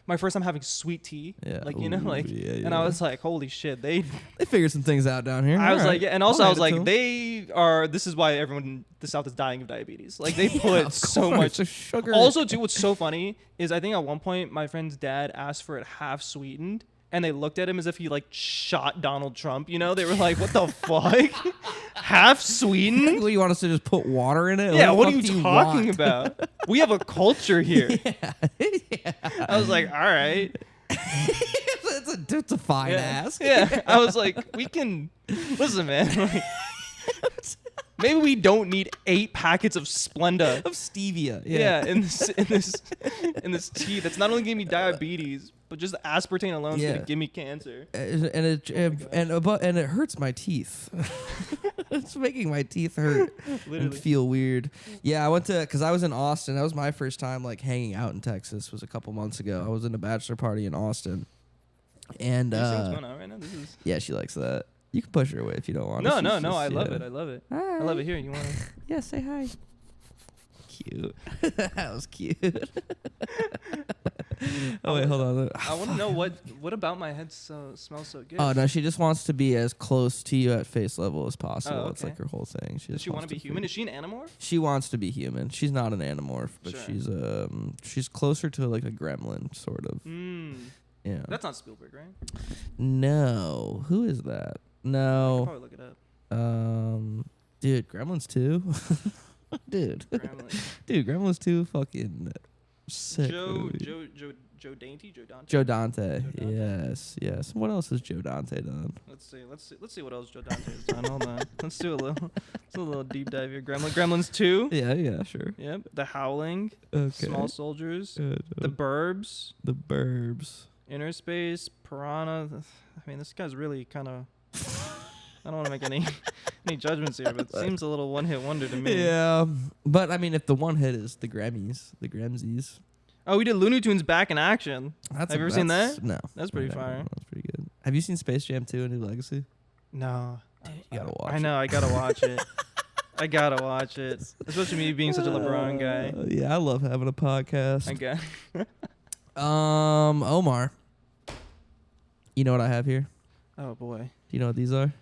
my first time having sweet tea. Yeah. Like, and I was like, holy shit, they figured some things out down here. I was like, yeah, and also I was like, this is why everyone in the South is dying of diabetes. Like they put so much sugar. Also, too, what's so funny is I think at one point my friend's dad asked for it half sweetened. And they looked at him as if he like shot Donald Trump. They were like, "What the fuck? Half sweetened? What, you want us to just put water in it? Yeah. What are you talking about? We have a culture here." Yeah. I was like, "All right." it's a fine ask. Yeah. I was like, "We can listen, man." Like, maybe we don't need 8 packets of Splenda of stevia. Yeah. In this tea that's not only giving me diabetes, but just the aspartame alone is gonna give me cancer. And it hurts my teeth. It's making my teeth hurt and feel weird. Yeah, I went to because I was in Austin. That was my first time like hanging out in Texas. Was a couple months ago. I was in a bachelor party in Austin, and what's going on right now? Yeah, she likes that. You can push her away if you don't want. No, I love it. I love it. Hi. I love it. Here, you want to? Yeah, say hi. Cute. That was cute. Oh wait, hold on. I want to know what about my head smells so good. Oh no, she just wants to be as close to you at face level as possible. Oh, okay. It's like her whole thing. Does she want to be human? Is she an animorph? She wants to be human. She's not an animorph, but she's closer to like a gremlin sort of. Yeah. That's not Spielberg, right? No. Who is that? No. I can probably look it up. Dude, Gremlins 2. Dude. Gremlins 2 fucking sick. Joe Dante. Joe Dante. Yes. What else has Joe Dante done? Let's see what else Joe Dante has done. Hold on. Let's do a little deep dive here. Gremlins 2. Yeah, sure. Yep. The Howling. Okay. Small Soldiers. The Burbs. Inner Space. Piranha. I mean, this guy's really kind of. I don't want to make any judgments here, but it seems a little one-hit wonder to me. Yeah, but I mean, if the one hit is the Gremsies. Oh, we did Looney Tunes back in action. Have you ever seen that? No. That's pretty fire. That's pretty good. Have you seen Space Jam 2: A New Legacy? No. Dude, you gotta watch it. I know, I gotta watch it. I gotta watch it. Especially me being such a LeBron guy. Yeah, I love having a podcast. Okay. Omar. You know what I have here? Oh boy. Do you know what these are?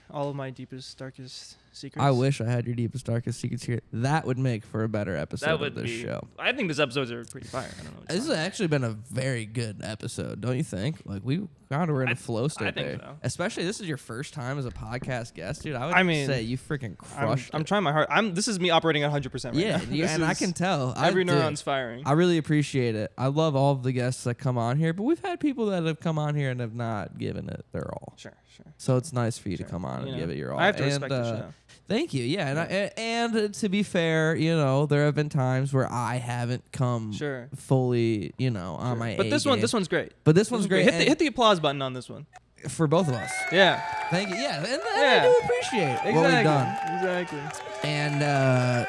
All of my deepest, darkest secrets. I wish I had your deepest, darkest secrets here. That would make for a better episode of this show. I think these episodes are pretty fire. I don't know. This has actually been a very good episode, don't you think? Like we're in a flow state there. think so. Especially this is your first time as a podcast guest, dude. I would say you freaking crushed I'm trying my heart. This is me operating at 100% right now. Yeah, and I can tell. Every neuron's firing. I really appreciate it. I love all of the guests that come on here, but we've had people that have come on here and have not given it their all. Sure. So it's nice for you to come on and give it your all. I have to respect the show. Thank you. Yeah, and to be fair, there have been times where I haven't come fully, on my. But this one's great. But this one's great. Hit the applause button on this one. For both of us. Yeah. Thank you. Yeah, and I do appreciate what we've done. Exactly. And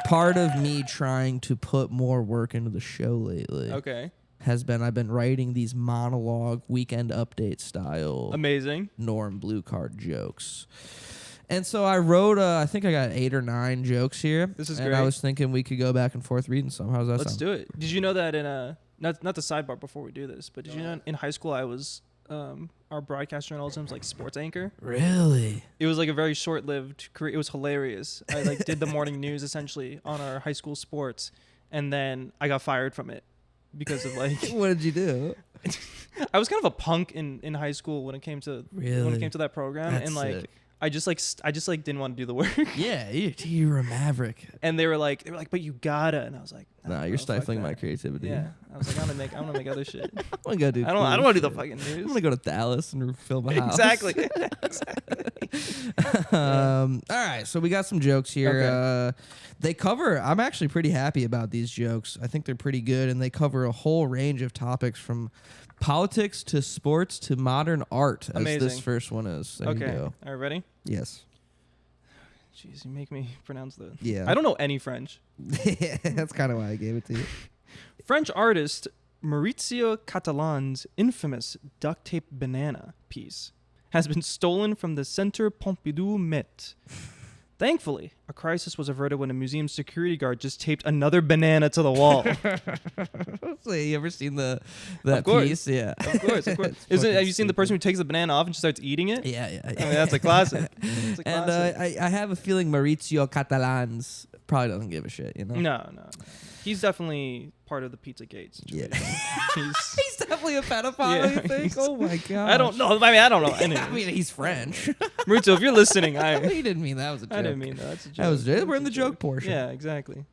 part of me trying to put more work into the show lately. Okay. I've been writing these monologue weekend update style amazing Norm Blue Card jokes. And so I wrote I think I got 8 or 9 jokes here. This is great. And I was thinking we could go back and forth reading some. How's that sound? Let's do it. Did you know that in not the sidebar before we do this, but did you know in high school I was our broadcast journalism's like sports anchor. Really? It was like a very short-lived career. It was hilarious. I like did the morning news essentially on our high school sports, and then I got fired from it because of like. What did you do? I was kind of a punk in high school when it came to that program. That's and like sick. I just didn't want to do the work. Yeah, you were a maverick. And they were like, but you gotta. And I was like, nah, you're stifling my creativity. Yeah, I was like, I'm gonna make other shit. I want to do. I don't want to do the fucking news. I'm gonna go to Dallas and film a house. Exactly. All right, so we got some jokes here. Okay. They cover. I'm actually pretty happy about these jokes. I think they're pretty good, and they cover a whole range of topics from politics to sports to modern art. Amazing. As this first one is. There okay. You go. All right, ready? Yes. Jeez, you make me pronounce the. Yeah. I don't know any French. That's kind of why I gave it to you. French artist Maurizio Catalan's infamous duct tape banana piece has been stolen from the Centre Pompidou Met. Thankfully, a crisis was averted when a museum security guard just taped another banana to the wall. So you ever seen that piece? Yeah. Of course. Have you seen the person who takes the banana off and just starts eating it? Yeah. I mean, that's a classic. And I have a feeling Maurizio Catalans probably doesn't give a shit, you know? No. He's definitely part of the Pizzagate situation. Yeah. He's definitely a pedophile, you think? Oh, my God. I don't know. I don't know. Anyways. I mean, he's French. Maurizio, if you're listening, He didn't mean that was a joke. I didn't mean that. That's a joke. We're in the joke portion. Yeah, exactly.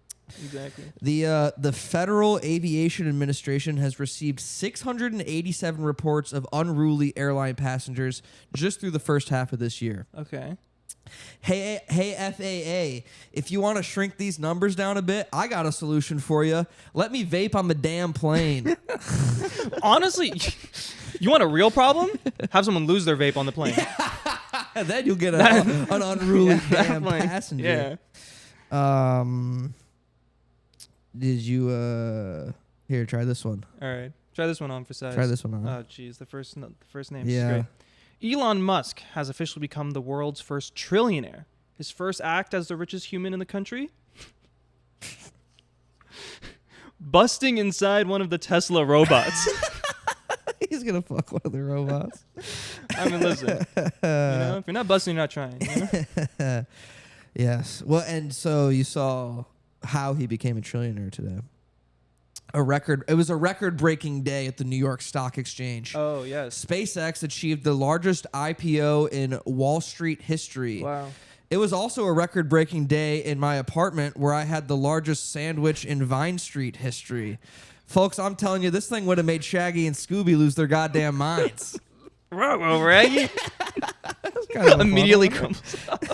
The Federal Aviation Administration has received 687 reports of unruly airline passengers just through the first half of this year. Okay. Hey FAA, if you want to shrink these numbers down a bit, I got a solution for you. Let me vape on the damn plane. Honestly, you want a real problem? Have someone lose their vape on the plane. And then you'll get an unruly damn passenger. Yeah. Did you here, try this one. All right. Try this one on for size. Try this one on. Oh jeez, the first name is great. Elon Musk has officially become the world's first trillionaire. His first act as the richest human in the country? Busting inside one of the Tesla robots. He's going to fuck one of the robots. I mean, listen. If you're not busting, you're not trying. You know? Yes. Well, and so you saw how he became a trillionaire today. It was a record-breaking day at the New York Stock Exchange. Oh, yes. SpaceX achieved the largest IPO in Wall Street history. Wow. It was also a record-breaking day in my apartment where I had the largest sandwich in Vine Street history. Folks, I'm telling you, this thing would have made Shaggy and Scooby lose their goddamn minds. Raggy. Immediately crumbles up.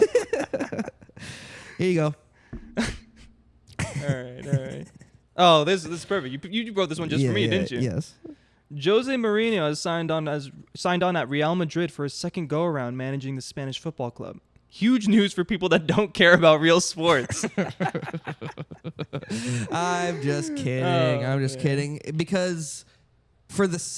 Here you go. All right. Oh, this is perfect. You wrote this one just for me, didn't you? Yes. Jose Mourinho has signed on at Real Madrid for his second go-around managing the Spanish football club. Huge news for people that don't care about real sports. I'm just kidding. I'm just kidding. Because for just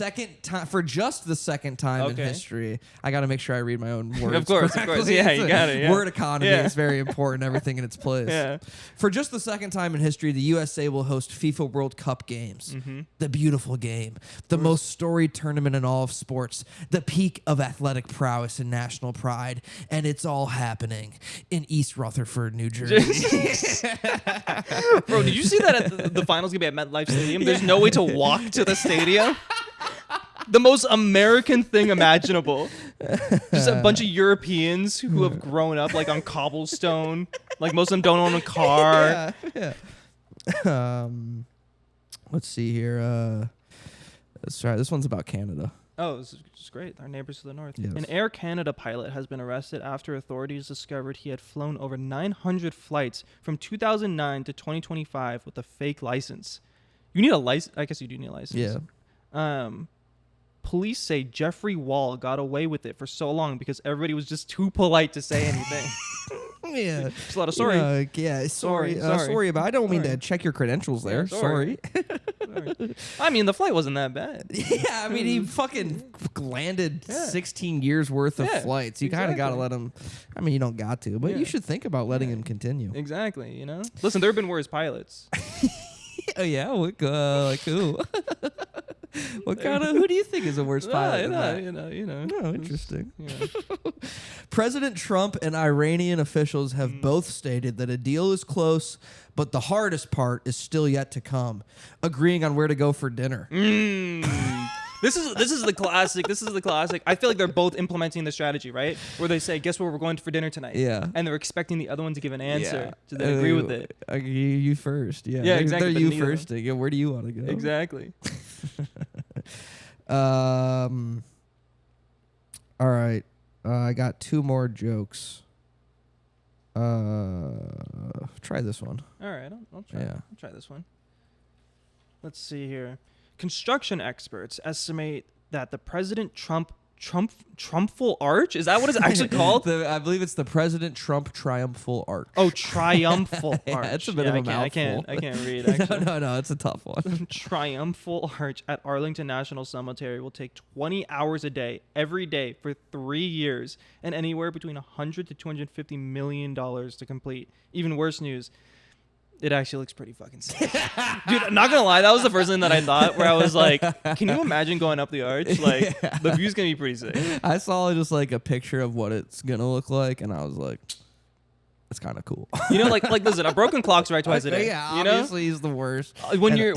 the second time in history, I got to make sure I read my own words. Of course. Yeah, you got it. Yeah. Word economy is very important. Everything in its place. Yeah. For just the second time in history, the USA will host FIFA World Cup games. Mm-hmm. The beautiful game. The most storied tournament in all of sports. The peak of athletic prowess and national pride. And it's all happening in East Rutherford, New Jersey. Bro, did you see that at the finals going to be at MetLife Stadium? There's no way to walk to the stadium. The most American thing imaginable. Just a bunch of Europeans who have grown up like on cobblestone. Like most of them don't own a car. Yeah. Let's see here. Let's try. This one's about Canada. Oh, this is great. Our neighbors to the north. Yes. An Air Canada pilot has been arrested after authorities discovered he had flown over 900 flights from 2009 to 2025 with a fake license. You need a license? I guess you do need a license. Yeah. Police say Jeffrey Wall got away with it for so long because everybody was just too polite to say anything. Yeah. Just a lot of sorry. Sorry about. I don't mean to check your credentials there. Yeah, sorry. I mean, the flight wasn't that bad. Yeah, I mean, he fucking landed 16 years worth of flights. You kind of got to let him. I mean, you don't got to, but you should think about letting him continue. Exactly. You know. Listen, there have been worse pilots. Oh yeah, cool. Who do you think is a worse pilot? You know. No, interesting. Yeah. President Trump and Iranian officials have both stated that a deal is close, but the hardest part is still yet to come, agreeing on where to go for dinner. This is the classic. This is the classic. I feel like they're both implementing the strategy, right? Where they say, "Guess where we're going for dinner tonight?" Yeah. And they're expecting the other one to give an answer. To then agree with it. You first. Yeah. Yeah, exactly. They're you first. Yeah, where do you want to go? Exactly. All right. I got 2 more jokes. Try this one. All right. I'll try. Yeah. I'll try this one. Let's see here. Construction experts estimate that the President Triumphal Arch, is that what it's actually called? I believe it's the President Trump Triumphal Arch. Oh, Triumphal Arch. Yeah, it's a bit of a mouthful. I can't read, actually. No, it's a tough one. Triumphal Arch at Arlington National Cemetery will take 20 hours a day, every day, for 3 years, and anywhere between $100 to $250 million to complete. Even worse news. It actually looks pretty fucking sick. Dude, I'm not gonna lie, that was the first thing that I thought, where I was like, can you imagine going up the arch? Like, the view's gonna be pretty sick. I saw just like a picture of what it's gonna look like, and I was like, it's kind of cool. You know, like listen, a broken clock's right twice a day. Yeah, you know? Obviously he's the worst. When you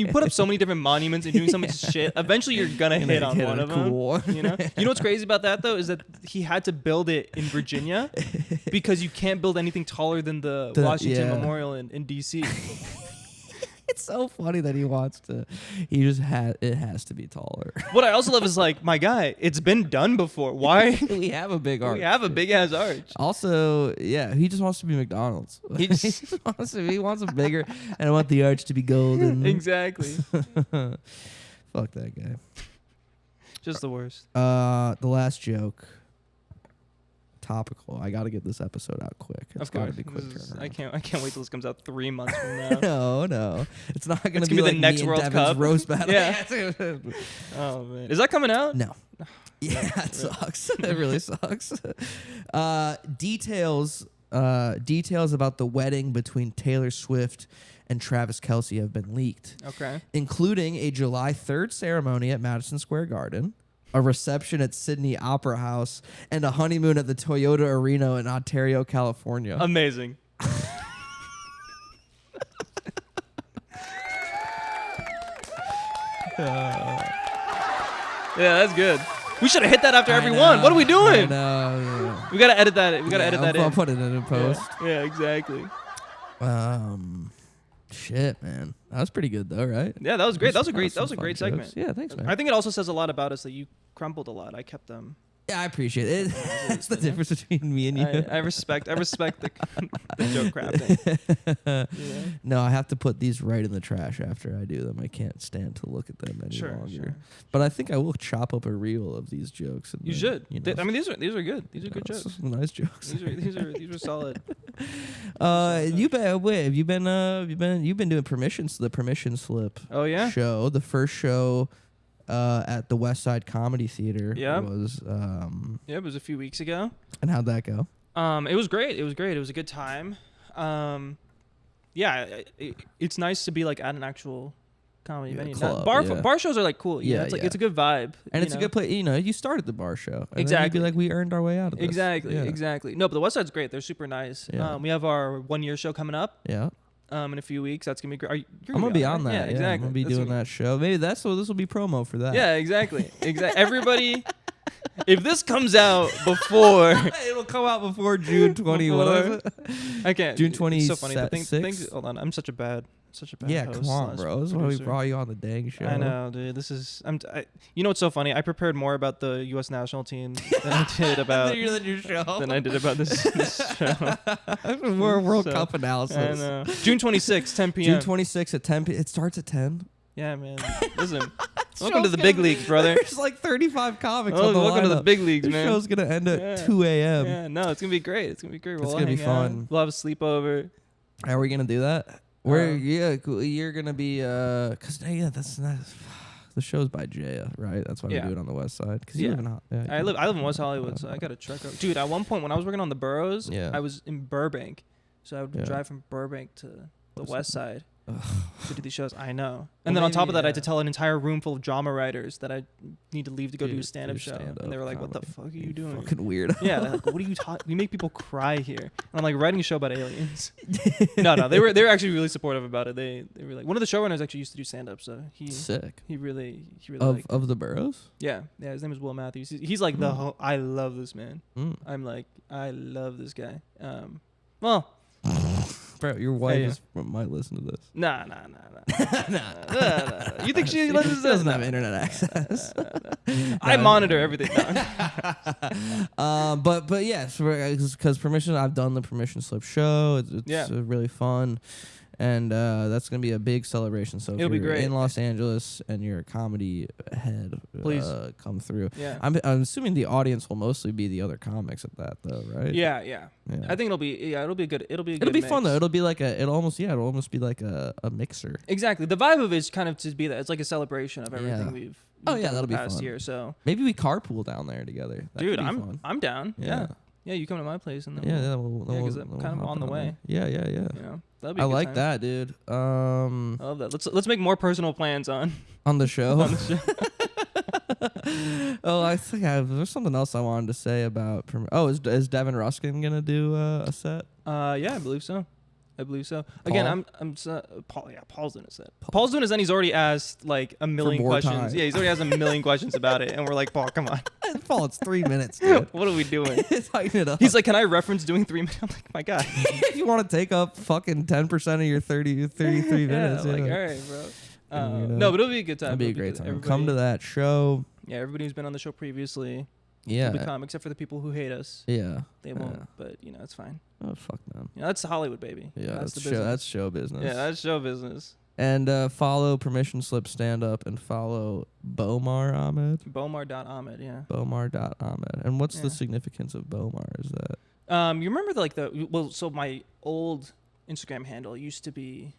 put up so many different monuments and doing so much shit, eventually you're gonna hit on one of them. You know what's crazy about that though is that he had to build it in Virginia because you can't build anything taller than the Washington Memorial in DC. It's so funny that he wants to. It has to be taller. What I also love is like, my guy, it's been done before. Why? We have a big arch. We have a big ass arch. Also, yeah, he just wants to be McDonald's. He wants a bigger, and I want the arch to be golden. Exactly. Fuck that guy. Just the worst. The last joke. Topical. I got to get this episode out quick. It's got to be quick. I can't wait till this comes out 3 months from now. No, it's not going to be the like next me World and Devin's Cup roast battle. Yeah. Oh man, is that coming out? No. Yeah, it sucks. It really sucks. Details about the wedding between Taylor Swift and Travis Kelce have been leaked. Okay. Including a July 3rd ceremony at Madison Square Garden, a reception at Sydney Opera House, and a honeymoon at the Toyota Arena in Ontario, California. Amazing. Yeah, that's good. We should have hit that after every one. What are we doing? No. We gotta edit that. I'll put it in post. Yeah, exactly. Shit, man. That was pretty good though, right? Yeah, that was great. That was a great segment. Yeah, thanks, man. I think it also says a lot about us that you crumbled a lot. I kept them. Yeah, I appreciate it. It's the difference between me and you. I respect the joke crafting. Yeah. No, I have to put these right in the trash after I do them. I can't stand to look at them any longer. Sure. But I think I will chop up a reel of these jokes. And you should. These are good. These are good jokes. Nice jokes. These are solid. You've been doing permissions to the Permission Slip. Oh yeah. Show, the first show. At the West Side Comedy Theater. Yeah. It was it was a few weeks ago. And how'd that go? It was great. It was a good time. It's nice to be like at an actual comedy venue. Club, bar shows are like cool. Yeah, it's a good vibe. And it's a good place. You started the bar show. And exactly. You'd be like, we earned our way out of this. Exactly. No, but the West Side's great. They're super nice. Yeah. We have our 1-year show coming up. Yeah. In a few weeks. That's gonna be great. I'm gonna be on that. Yeah, exactly. I'm gonna be doing that show. Maybe this will be promo for that. Yeah, exactly. Everybody, if this comes out before, it'll come out before June 20. What is it? I can't. June 20. So funny. Things. Hold on. I'm such a bad. Yeah, host come on, bro. This is why we brought you on the dang show. I know, dude. This is. You know what's so funny? I prepared more about the U.S. national team than I did about than your show. Than I did about this show. More World Cup analysis. I know. June 26th, 10 p.m. June 26th at 10 p.m. It starts at 10. Yeah, man. Listen, welcome to the big leagues, brother. There's like 35 comics on the welcome to the big leagues, man. The show's gonna end at 2 a.m. Yeah, no, it's gonna be great. It's gonna be great. It's gonna be fun. We'll have a sleepover. How are we gonna do that? You're gonna be that's not the show's by Jaya, right? That's why we do it on the West Side. Cause you live in I live in West Hollywood, so I got a truck out. Dude, at one point when I was working on the boroughs, I was in Burbank, so I would drive from Burbank to the West Side. to do these shows. I know. And then on top of that, I had to tell an entire room full of drama writers that I need to leave to go do a stand-up show. And they were like, "What the fuck are you doing? Fucking weird." Yeah, they're like, "What are you talking? We make people cry here." And I'm like, writing a show about aliens. No, they were actually really supportive about it. They were like, one of the showrunners actually used to do stand-up, so sick. He really of the Burrows. Yeah. His name is Will Matthews. He's like I love this man. I'm like, I love this guy. Well. Bro, your wife might listen to this. Nah. You think she listens to this? Doesn't have internet access. I monitor everything. But yes, because permission. I've done the permission slip show. It's really fun. And that's going to be a big celebration. So it'll be great. In Los Angeles and you're a comedy head, please come through. Yeah. I'm assuming the audience will mostly be the other comics at that, though, right? Yeah. I think it'll be good. It'll be fun though. It'll almost be like a mixer. Exactly. The vibe of it is kind of to be that. It's like a celebration of everything we've done that'll be past fun. year. So maybe we carpool down there together. Dude, I'm down. Yeah. Yeah, you come to my place and then we'll kind of on the way. Yeah. You know, that'd be I like that, dude. I love that. Let's make more personal plans on the show. I think there's something else I wanted to say about. Is Devin Ruskin gonna do a set? Yeah, I believe so. Again, Paul's doing a set. Paul's doing a set. He's already asked like a million questions. Time. Yeah, he's already asked a million questions about it, and we're like, Paul, come on. Paul, it's 3 minutes, dude. What are we doing? Tighten it up. He's like, can I reference doing 3 minutes? I'm like, my God. You want to take up fucking 10% of your 33 minutes? Like, all right, bro. No, but it'll be a good time. It'll be a great time. Come to that show. Yeah, everybody who's been on the show previously. Yeah. Will become, except for the people who hate us. Yeah. They won't, but it's fine. Oh, fuck them. Yeah, that's Hollywood, baby. Yeah, that's show business. Yeah, that's show business. And follow Permission Slip Stand Up and follow Bomar Ahmed. Bomar.Ahmed, yeah. Bomar.Ahmed. And what's the significance of Bomar? Is that? You remember so my old Instagram handle used to be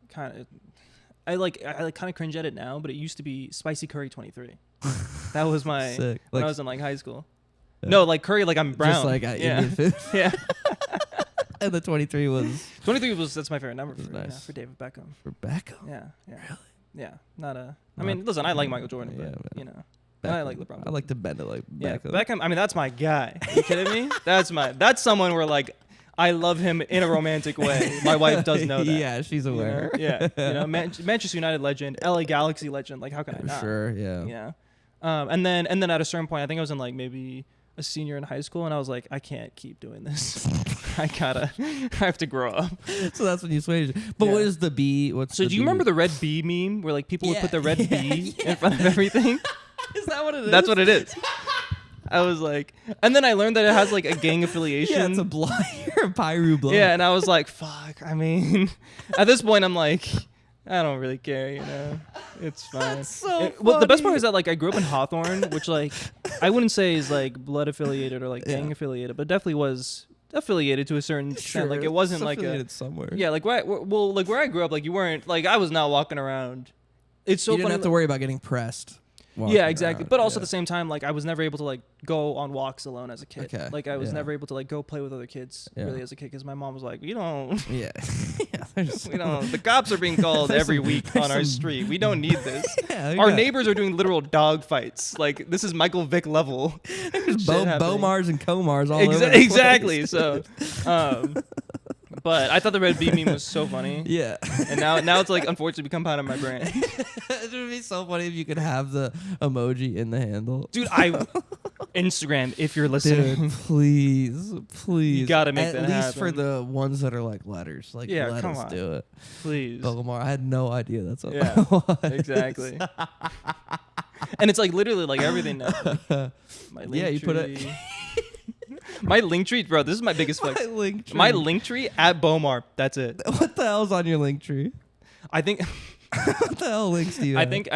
kind of, I kind of cringe at it now, but it used to be Spicy Curry 23. That was my, sick. When I was in like high school. Yeah. No, like curry, like I'm brown. Just like Indian food. Yeah. And the 23 was? 23 that's my favorite number for David Beckham. For Beckham? Yeah. Really? Yeah. I mean, listen, I like Michael Jordan, but, Beckham. I like LeBron. I like to bend it like Beckham. Yeah, Beckham, I mean, that's my guy. Are you kidding me? That's someone where like, I love him in a romantic way. My wife does know that. Yeah, she's aware. Yeah. Manchester United legend, LA Galaxy legend. Like, how can I not? Sure, yeah. Yeah. And then at a certain point, I think I was in like maybe a senior in high school, and I was like, I can't keep doing this. I have to grow up. So that's when you switched. But what is the B? Do you remember the red bee meme where like people would put the red bee in front of everything? Is that what it is? That's what it is. I was like, and then I learned that it has like a gang affiliation. Yeah, it's a blind. You're a Pyru blood. Yeah, and I was like, fuck. I mean, at this point, I'm like, I don't really care, It's fine. That's so funny. Well, the best part is that like I grew up in Hawthorne, which like I wouldn't say is like blood affiliated or like gang affiliated, but definitely was affiliated to a certain extent. Like it wasn't like affiliated somewhere. Yeah, like where I grew up, like you weren't like I was not walking around. It's so you didn't funny. have to worry about getting pressed. Yeah, exactly. But also at the same time, like I was never able to like go on walks alone as a kid. Okay. Like I was never able to like go play with other kids really as a kid because my mom was like, you don't. Yeah. We don't. The cops are being called every week on our street. We don't need this. Our neighbors are doing literal dog fights. Like this is Michael Vick level. Bomars and Comars all over. Exactly. So, but I thought the red bee meme was so funny. Yeah. And now it's like unfortunately become part of my brain. It would be so funny if you could have the emoji in the handle. Dude, Instagram, if you're listening. Dude, please. You gotta make that happen. At least for the ones that are like letters. Like, let us do it. Please. Bomar, I had no idea that's what that was. Exactly. And it's like literally like everything now. Like, you put it... My link tree, bro, this is my biggest flex. My link tree at Bomar. That's it. What the hell's on your link tree? I think... What the hell links do you have? I think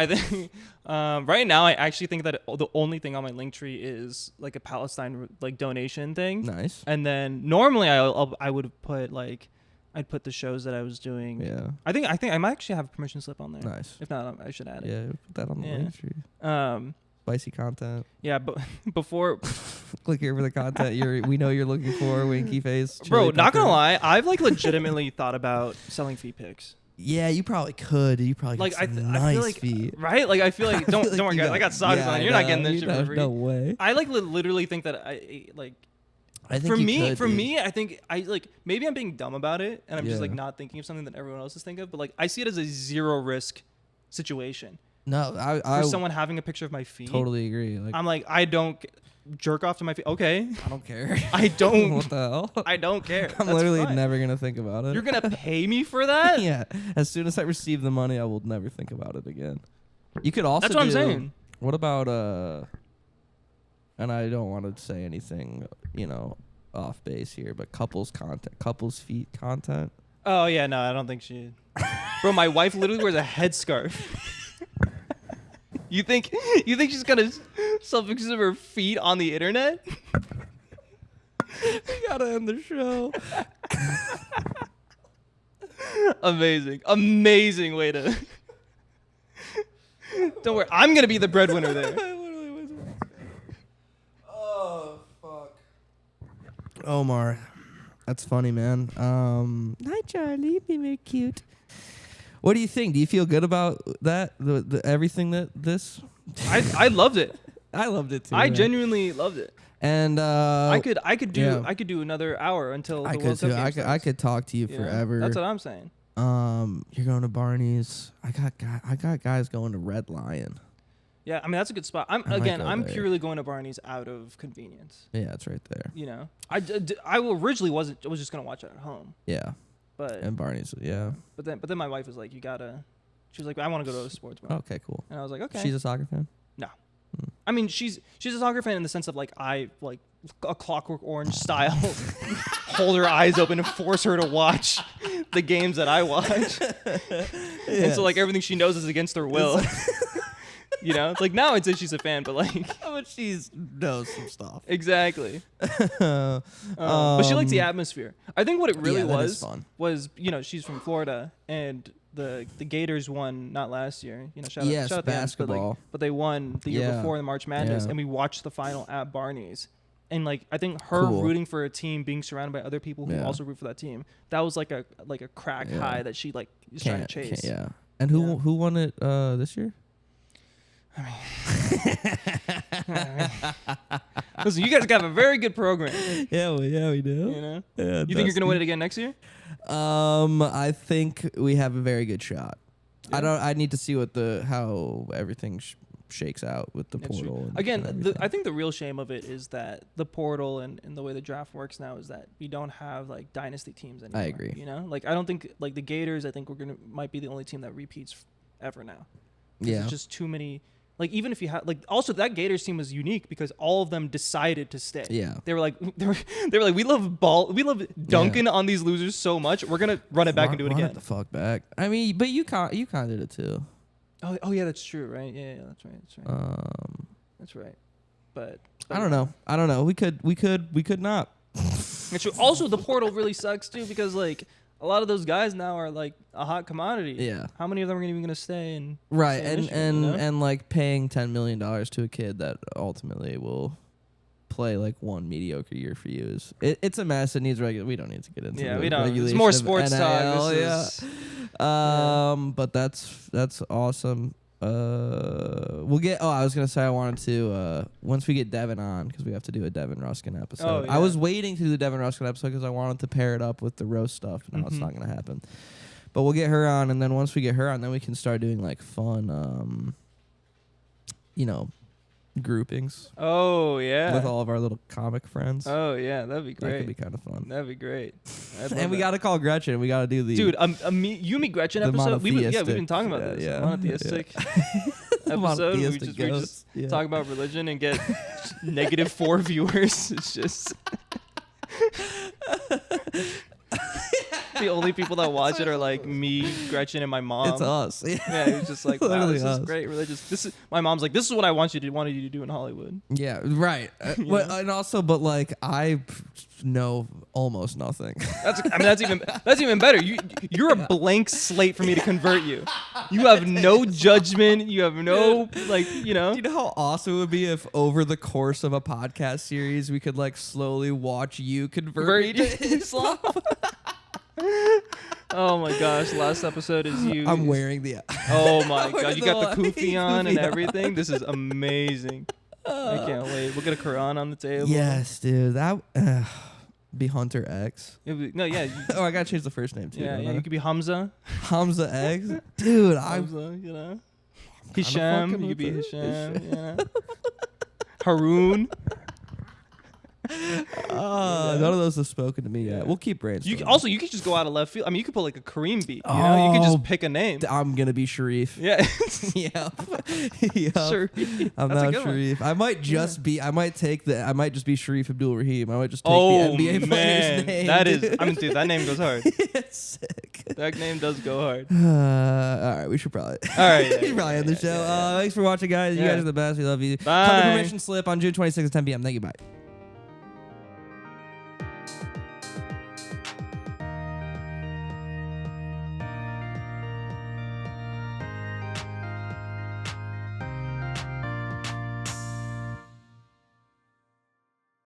right now I actually think that the only thing on my link tree is like a Palestine like donation thing. Nice. And then normally I would put like I'd put the shows that I was doing. Yeah. I think I might actually have a permission slip on there. Nice. If not, I should add it. Yeah, put that on the link tree. Spicy content. Yeah, but before click here for the content we know you're looking for. Winky face. Bro, not gonna lie, I've like legitimately thought about selling feet pics. Yeah, you probably could. You probably like got some I nice feel like, feet. Right? Like I feel like don't worry, guys. I got socks on. You're not getting this shit for free. No way. I like literally think that I think for me, I think I like maybe I'm being dumb about it, and I'm just like not thinking of something that everyone else is thinking of. But like I see it as a zero risk situation. No, for someone having a picture of my feet. Totally agree. Like, I'm like, I don't jerk off to my feet. Okay. I don't care. I don't. What the hell? I don't care. I'm That's literally fine. never going to think about it. You're going to pay me for that? Yeah. As soon as I receive the money, I will never think about it again. You could also That's what I'm saying. What about, and I don't want to say anything, off base here, but couples feet content. Oh, yeah. No, I don't think she... Bro, my wife literally wears a headscarf. You think she's gonna sell pictures of her feet on the internet? We gotta end the show. Amazing way to. Don't worry, I'm gonna be the breadwinner there. Oh fuck. Omar, that's funny, man. Hi Charlie, be very cute. What do you think? Do you feel good about that? The everything that this? I loved it. I loved it too. I genuinely loved it. And I could do another hour until the World Cup game starts. I could talk to you forever. That's what I'm saying. You're going to Barney's. I got guys going to Red Lion. Yeah, I mean that's a good spot. I'm purely going to Barney's out of convenience. Yeah, it's right there. I originally was just gonna watch it at home. Yeah. But and Barney's, yeah. But then my wife was like, she was like, I want to go to a sports bar. Okay, cool. And I was like, okay. She's a soccer fan? No. I mean, she's a soccer fan in the sense of like I like a Clockwork Orange style, hold her eyes open and force her to watch the games that I watch. Yes. And so like everything she knows is against her will. Like now I'd say she's a fan, but like but she knows some stuff. Exactly. But she likes the atmosphere. I think what it really was she's from Florida and the Gators won not last year. Shout out basketball. But they won the year before in the March Madness, and we watched the final at Barney's. And like I think her rooting for a team, being surrounded by other people who also root for that team, that was like a crack high that she like is trying to chase. Yeah. And who won it this year? I mean, listen, you guys got a very good program. Yeah, we do. You think you're gonna win it again next year? I think we have a very good shot. Yeah. I need to see how everything shakes out with the portal. Again, I think the real shame of it is that the portal and the way the draft works now is that we don't have like dynasty teams anymore. I agree. Like I don't think like the Gators. I think might be the only team that repeats ever now. Yeah, there's just too many. Like even if you had like also that Gators team was unique because all of them decided to stay. Yeah. They were like we love dunking on these losers so much. We're gonna run it back and do it again. Run it the fuck back. I mean, but you kind of did it too. Oh yeah, that's true, right? Yeah, that's right. That's right. But I don't know. We could not. It's true. Also, the portal really sucks too because like a lot of those guys now are like a hot commodity. Yeah. How many of them are even going to stay in? Right, and like paying $10 million to a kid that ultimately will play like one mediocre year for you it's a mess. It needs we don't need to get into. Yeah, we don't. It's more sports talk. But that's awesome. We'll get. I was gonna say I wanted to once we get Devin on because we have to do a Devin Ruskin episode. Oh, yeah. I was waiting to do the Devin Ruskin episode because I wanted to pair it up with the roast stuff. Now it's not gonna happen. But we'll get her on, and then once we get her on, then we can start doing like fun, groupings. Oh yeah. With all of our little comic friends. Oh yeah, that'd be great. That could be kind of fun. That'd be great. And we got to call Gretchen. We got to do the you meet Gretchen episode. We've been talking about this. Yeah. Monotheistic episode. We just talk about religion and get -4 viewers. It's just the only people that watch it are like me, Gretchen, and my mom. It's us. Yeah, it's just like, wow, this is great religious. My mom's like, this is what I wanted you to do in Hollywood. Yeah, right. And also, but like I know almost nothing. That's even better. You're a blank slate for me to convert you. You have no judgment. You have no Do you know how awesome it would be if over the course of a podcast series we could like slowly watch you convert me to Islam? Oh my gosh! Last episode is you. I'm wearing the. Oh my god! You got the kufi on and everything. This is amazing. I can't wait. We'll get a Quran on the table. Yes, dude. That be Hunter X. No, yeah. Oh, I gotta change the first name too. Yeah, yeah. You could be Hamza. Hamza X, dude. Hamza, you know. Hisham. You could be Hisham. Yeah. Haroon. None of those have spoken to me yet. We'll keep brainstorming. You could just go out of left field. I mean, you could put like a Kareem beat. You know, you could just pick a name. I'm gonna be Sharif. Yeah. Yeah. Sharif. I'm not Sharif. I might just be. I might just be Sharif Abdul Rahim. I might just take the NBA player's name. That is. I mean, dude, that name goes hard. It's sick. That name does go hard. All right, we should probably. All right. We should probably end the show. Thanks for watching, guys. You guys are the best. We love you. Bye. Come to permission slip on June 26th at 10 p.m. Thank you. Bye.